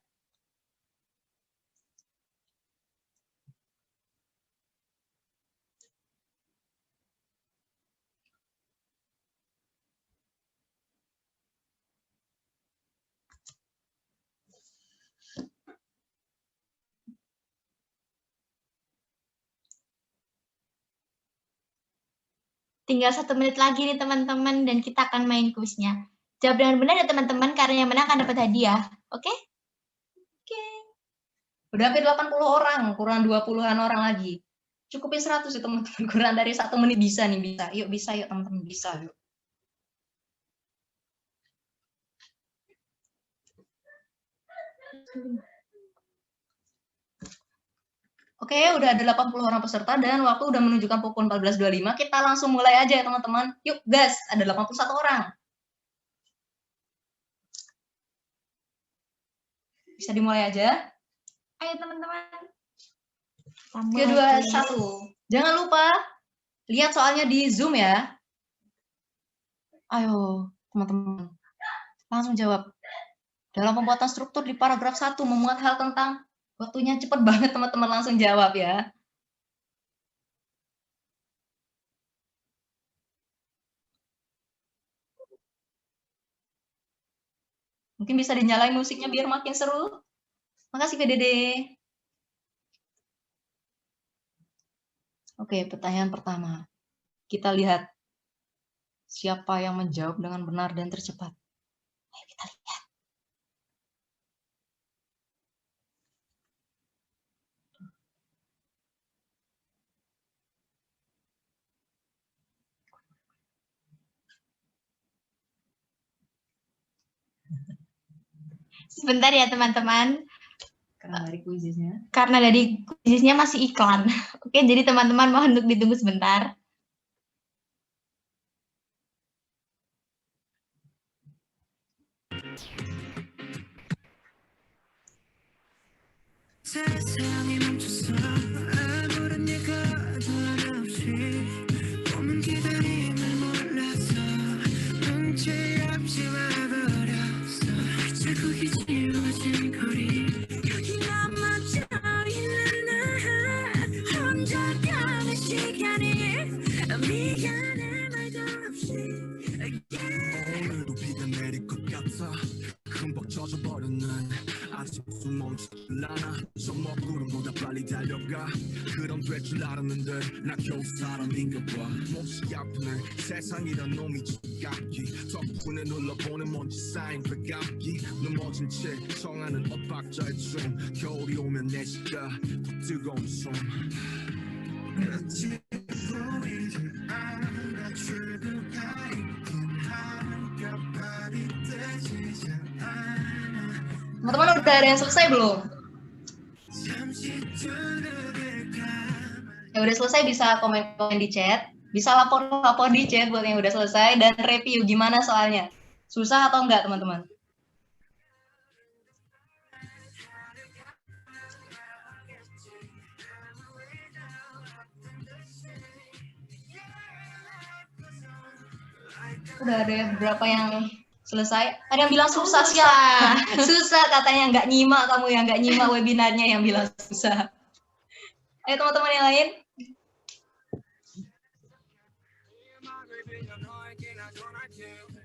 Tinggal 1 menit lagi nih teman-teman dan kita akan main kuisnya. Jawab dengan benar ya teman-teman, karena yang menang akan dapat hadiah. Oke? Oke. Udah hampir 80 orang, kurang 20-an orang lagi. Cukupin 100 ya teman-teman, kurang dari 1 menit bisa nih, bisa. Yuk bisa yuk teman-teman, bisa yuk. Oke, udah ada 80 orang peserta dan waktu udah menunjukkan pukul 14.25. Kita langsung mulai aja ya teman-teman. Yuk gas, ada 81 orang. Bisa dimulai aja. Ayo teman-teman. 3, 2, 1. Jangan lupa lihat soalnya di Zoom ya. Ayo teman-teman, langsung jawab. Dalam pembuatan struktur di paragraf 1 memuat hal tentang, waktunya cepet banget teman-teman, langsung jawab ya. Mungkin bisa dinyalain musiknya biar makin seru. Makasih PDD. Oke, pertanyaan pertama. Kita lihat siapa yang menjawab dengan benar dan tercepat. Ayo kita lihat. Sebentar ya teman-teman. Karena dari kuisisnya masih iklan. Oke, jadi teman-teman mohon untuk ditunggu sebentar. 세상이 멈춰서 아무런 예고도 없이 몸은 기다림을 몰라서 눈치 없이 와버렸어 자꾸 기지워진 거리 여기 남아져 있는 나 혼자 가는 시간이 미안해 말도 없이 오늘도 비가 내릴 것 같아 금방 젖어버린 난 아직 숨 멈추질 않아 저 먹구름보다 빨리 달려가 그럼 될 줄 알았는데 나 겨우 사람인가 봐 몹시 아프네 세상이란 놈이 지갑기 덕분에 눌러보는 먼지 쌓인 배갑기 넘어진 채 청하는 엇박자의 춤 겨울이 오면 내 시가 더 뜨거운 숨 그렇지 보이지 않아 출구가 있긴 한겹발이 되지 않아 teman-teman udah ada yang selesai belum? Yang udah selesai bisa komen-komen di chat, bisa lapor-lapor di chat buat yang udah selesai dan review gimana soalnya. Susah atau enggak, teman-teman? Udah ada beberapa yang selesai. Ada yang bilang susah. Susah katanya, nggak nyimak kamu yang nggak nyimak webinarnya yang bilang susah. Ayo teman-teman yang lain.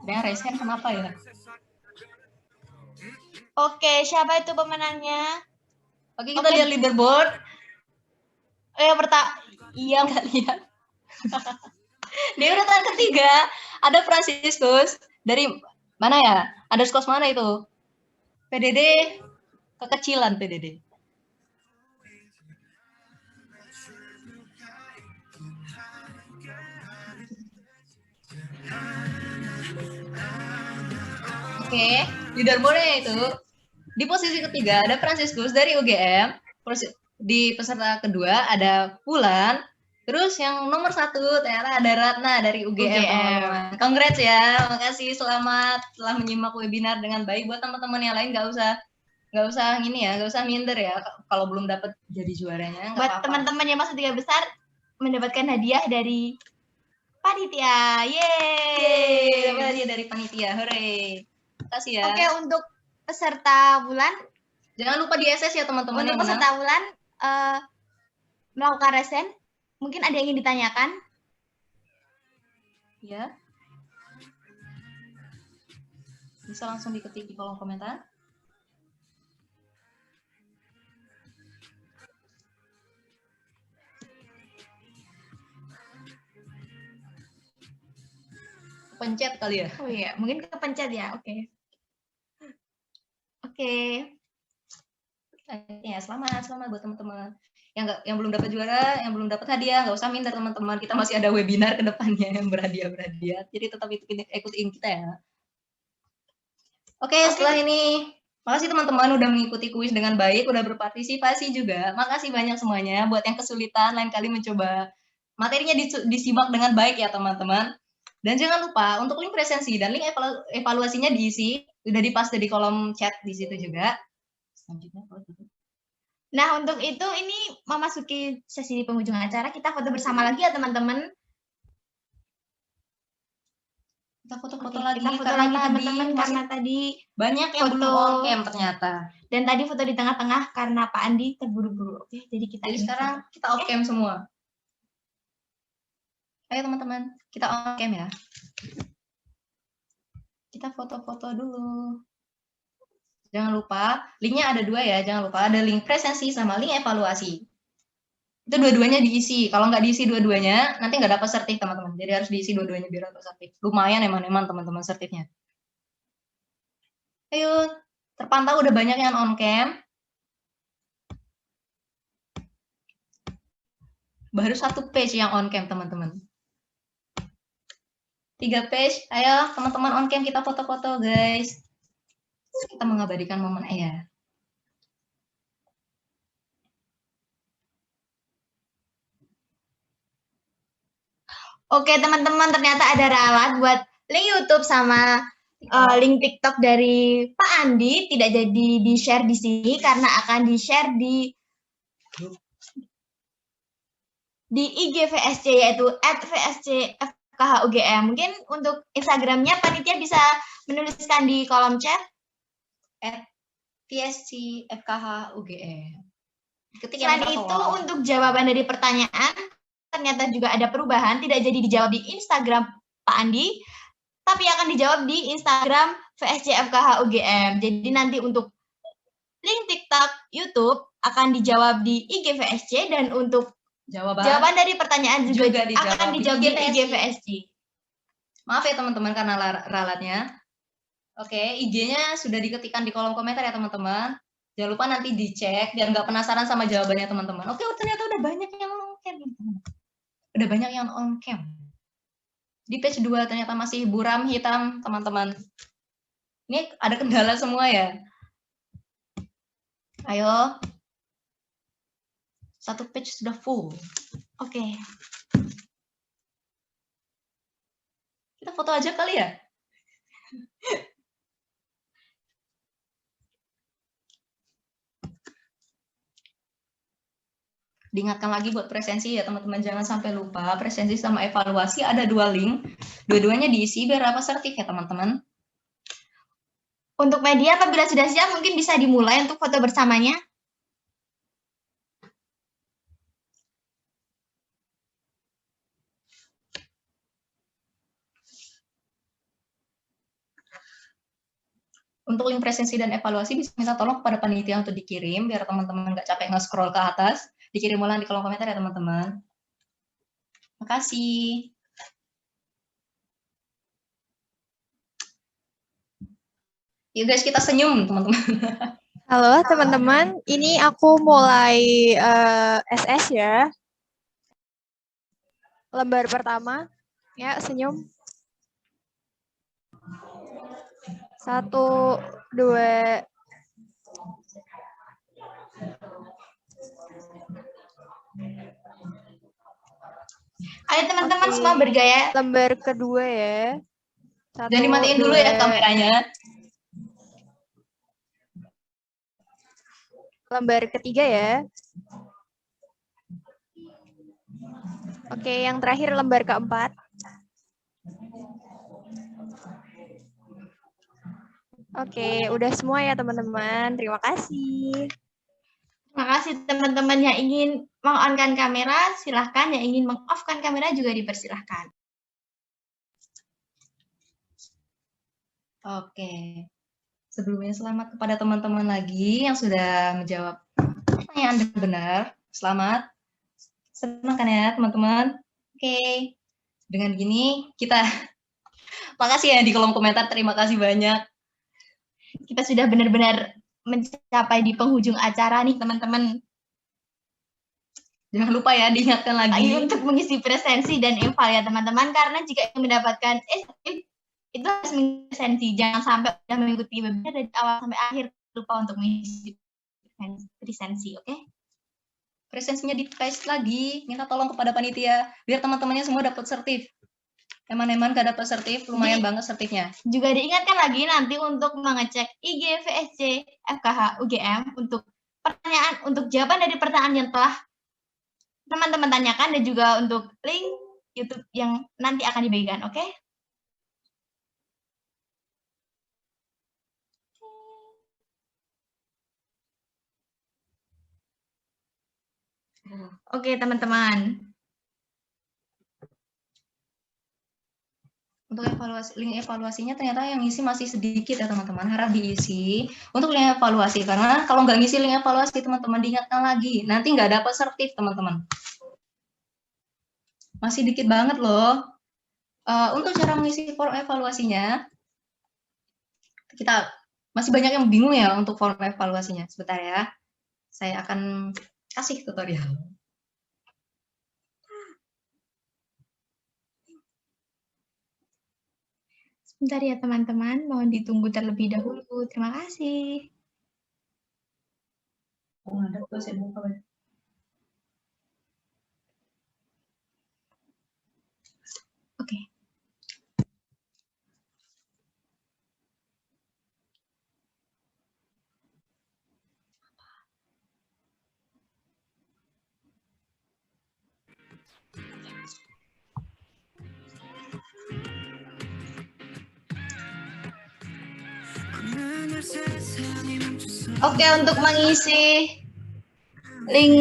Ada yang raise hand kenapa ya? Oke, siapa itu pemenangnya? Oke, kita lihat leaderboard. Iya, nggak lihat. Di urutan ketiga ada Franciscus dari mana ya? Ada skos mana itu? PDD kekecilan PDD. Oke, leaderboardnya itu di posisi ketiga ada Franciscus dari UGM. Di peserta kedua ada Wulan. Terus yang nomor 1 ternyata ada Ratna dari UGM. Teman-teman. Congrats ya, makasih, selamat telah menyimak webinar dengan baik. Buat teman-teman yang lain nggak usah minder ya kalau belum dapat jadi juaranya. Buat teman-teman yang masuk 3 besar mendapatkan hadiah dari panitia. Yeay, dapat hadiah dari panitia. Hore. Makasih ya. Oke, untuk peserta Wulan, jangan lupa di SS ya teman-teman. Untuk peserta Wulan melakukan resen. Mungkin ada yang ingin ditanyakan? Ya. Bisa langsung diketik di kolom komentar. Kepencet kali ya? Oh iya, mungkin kepencet ya. Oke. Ya, selamat buat teman-teman. Yang belum dapat juara, yang belum dapat hadiah, nggak usah minder teman-teman. Kita masih ada webinar ke depannya yang berhadiah. Jadi tetap ikutin kita ya. Oke, setelah ini, makasih teman-teman udah mengikuti kuis dengan baik, udah berpartisipasi juga. Makasih banyak semuanya. Buat yang kesulitan, lain kali mencoba materinya disimak dengan baik ya teman-teman. Dan jangan lupa untuk link presensi dan link evaluasinya diisi, udah dipaste di kolom chat di situ juga. Selanjutnya kalau gitu. Nah, untuk itu ini memasuki sesi di penghujung acara, kita foto bersama lagi ya teman-teman. Kita foto-foto lagi, teman-teman, karena tadi banyak yang belum on cam ternyata. Dan tadi foto di tengah-tengah karena Pak Andi terburu-buru. Oke, jadi sekarang kita off cam semua. Ayo teman-teman, kita on cam ya. Kita foto-foto dulu. Jangan lupa, linknya ada 2 ya, jangan lupa ada link presensi sama link evaluasi. Itu dua-duanya diisi. Kalau nggak diisi dua-duanya, nanti nggak dapat sertif, teman-teman. Jadi harus diisi dua-duanya biar dapat sertif. Lumayan eman-eman, teman-teman, sertifnya. Ayo, terpantau udah banyak yang on-cam. Baru 1 page yang on-cam, teman-teman. 3 page, ayo teman-teman on-cam kita foto-foto, guys. Kita mengabadikan momen ya. Oke, teman-teman, ternyata ada ralat buat link YouTube sama link TikTok dari Pak Andi tidak jadi di-share di sini karena akan di-share di IG VSC yaitu @VSC_FKHUGM. Mungkin untuk Instagramnya panitia bisa menuliskan di kolom chat @VSC_FKHUGM. Selain itu, untuk jawaban dari pertanyaan, ternyata juga ada perubahan, tidak jadi dijawab di Instagram Pak Andi, tapi akan dijawab di Instagram VSC_FKHUGM. Jadi nanti untuk link TikTok, YouTube akan dijawab di IG VSC, dan untuk jawaban dari pertanyaan juga akan dijawab di IG VSC. Maaf ya teman-teman karena ralatnya. Oke, IG-nya sudah diketikkan di kolom komentar ya teman-teman. Jangan lupa nanti dicek biar nggak penasaran sama jawabannya teman-teman. Oke, ternyata udah banyak yang on-cam. Udah banyak yang on-cam. Di page 2 ternyata masih buram hitam, teman-teman. Ini ada kendala semua ya. Ayo. 1 page sudah full. Oke. Kita foto aja kali ya? Diingatkan lagi buat presensi ya teman-teman, jangan sampai lupa presensi sama evaluasi ada 2 link, dua-duanya diisi biar dapat sertif ya teman-teman. Untuk media apabila sudah siap mungkin bisa dimulai untuk foto bersamanya. Untuk link presensi dan evaluasi bisa minta tolong kepada panitia untuk dikirim biar teman-teman nggak capek nge-scroll ke atas. Dikirim ulang di kolom komentar ya teman-teman. Makasih. Yuk guys, kita senyum teman-teman. Halo teman-teman, ini aku mulai SS ya. Lembar pertama, ya senyum. 1, 2. Ayo teman-teman semua bergaya. Lembar kedua ya. 1, Jangan dimatiin dulu ya kameranya. Lembar ketiga ya. Oke, yang terakhir lembar keempat. Oke, udah semua ya teman-teman. Terima kasih. Terima kasih teman-teman yang ingin meng-on-kan kamera, silahkan. Yang ingin meng-off-kan kamera juga dipersilahkan. Oke. Sebelumnya selamat kepada teman-teman lagi yang sudah menjawab pertanyaan dengan benar. Selamat. Senang kan ya teman-teman? Oke. Dengan gini kita makasih ya di kolom komentar. Terima kasih banyak. Kita sudah benar-benar mencapai di penghujung acara nih teman-teman. Jangan lupa ya diingatkan lagi untuk mengisi presensi dan eval ya teman-teman, karena jika ingin mendapatkan itu harus mengisi presensi. Jangan sampai sudah mengikuti webinar dari awal sampai akhir lupa untuk mengisi presensi, oke? Presensinya di paste lagi, minta tolong kepada panitia biar teman-temannya semua dapat sertif. Eman-eman gak dapat sertif, lumayan banget sertifnya. Juga diingatkan lagi nanti untuk mengecek IG VSC FKH UGM untuk pertanyaan, untuk jawaban dari pertanyaan yang telah teman-teman tanyakan, dan juga untuk link YouTube yang nanti akan dibagikan, oke? Oke, teman-teman. Untuk link evaluasinya ternyata yang ngisi masih sedikit ya teman-teman. Harap diisi untuk link evaluasi. Karena kalau nggak ngisi link evaluasi teman-teman diingatkan lagi. Nanti nggak dapat sertif teman-teman. Masih dikit banget loh. Untuk cara mengisi form evaluasinya, kita masih banyak yang bingung ya untuk form evaluasinya. Sebentar ya. Saya akan kasih tutorial. Sebentar ya teman-teman, mohon ditunggu terlebih dahulu. Terima kasih. Oke. Oke, untuk mengisi link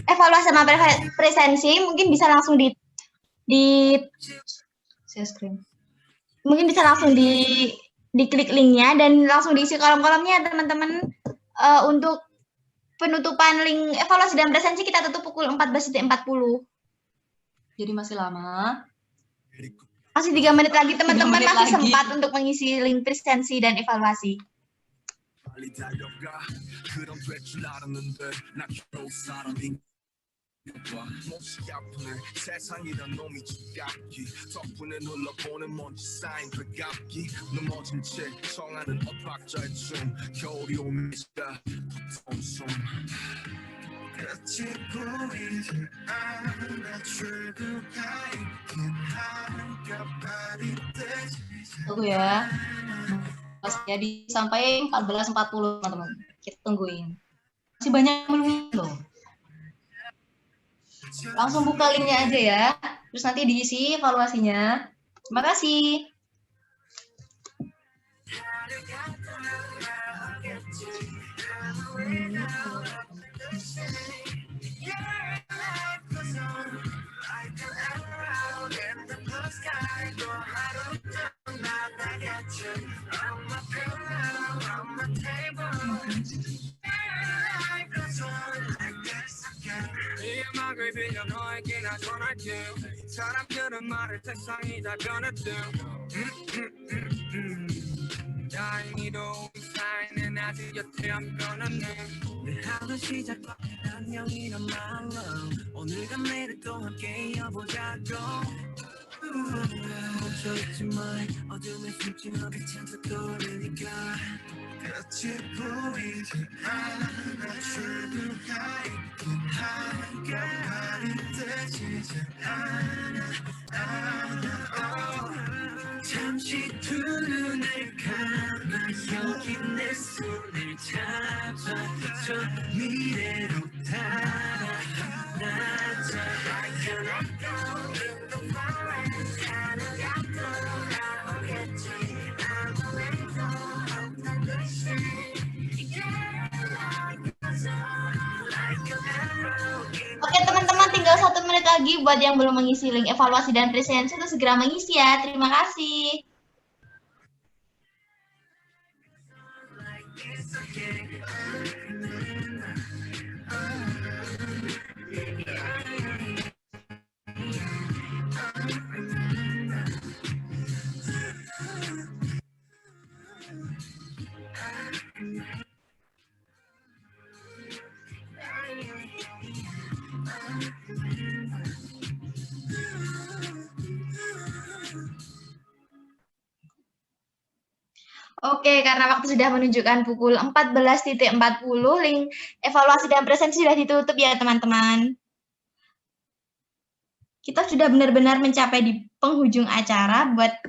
evaluasi sama presensi, mungkin bisa langsung Share screen. Mungkin bisa langsung diklik linknya dan langsung diisi kolom-kolomnya teman-teman. Untuk penutupan link evaluasi dan presensi kita tutup pukul 14.40. Jadi masih lama. Masih 3 menit lagi teman-teman, 3 menit masih lagi. sempat untuk mengisi link presensi dan evaluasi. Tunggu ya. Jadi sampai 14.40 teman-teman. Kita tungguin. Masih banyak belum loh. Langsung buka linknya aja ya. Terus nanti diisi evaluasinya. Terima kasih. Oke teman-teman, tinggal 1 menit lagi buat yang belum mengisi link evaluasi dan presensi itu segera mengisi ya. Terima kasih. Oke, karena waktu sudah menunjukkan pukul 14.40, link evaluasi dan presensi sudah ditutup ya teman-teman. Kita sudah benar-benar mencapai di penghujung acara. Buat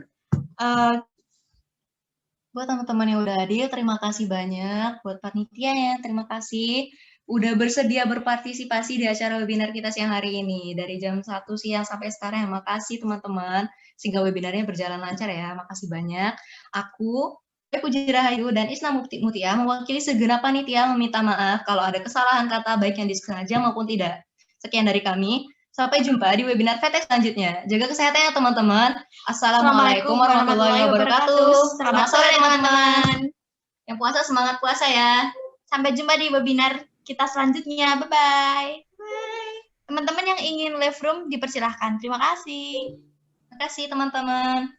teman-teman yang udah hadir, terima kasih banyak. Buat panitianya, terima kasih udah bersedia berpartisipasi di acara webinar kita siang hari ini. Dari jam 1 siang sampai sekarang, makasih teman-teman. Sehingga webinarnya berjalan lancar ya, makasih banyak. Aku, Puji Rahayu dan Isna Mutia mewakili segenap panitia meminta maaf kalau ada kesalahan kata baik yang disengaja maupun tidak. Sekian dari kami. Sampai jumpa di webinar VT selanjutnya. Jaga kesehatan ya teman-teman. Assalamualaikum warahmatullahi wabarakatuh. Selamat sore teman-teman. Yang puasa semangat puasa ya. Sampai jumpa di webinar kita selanjutnya. Bye-bye. Teman-teman yang ingin live room dipersilahkan. Terima kasih. Terima kasih teman-teman.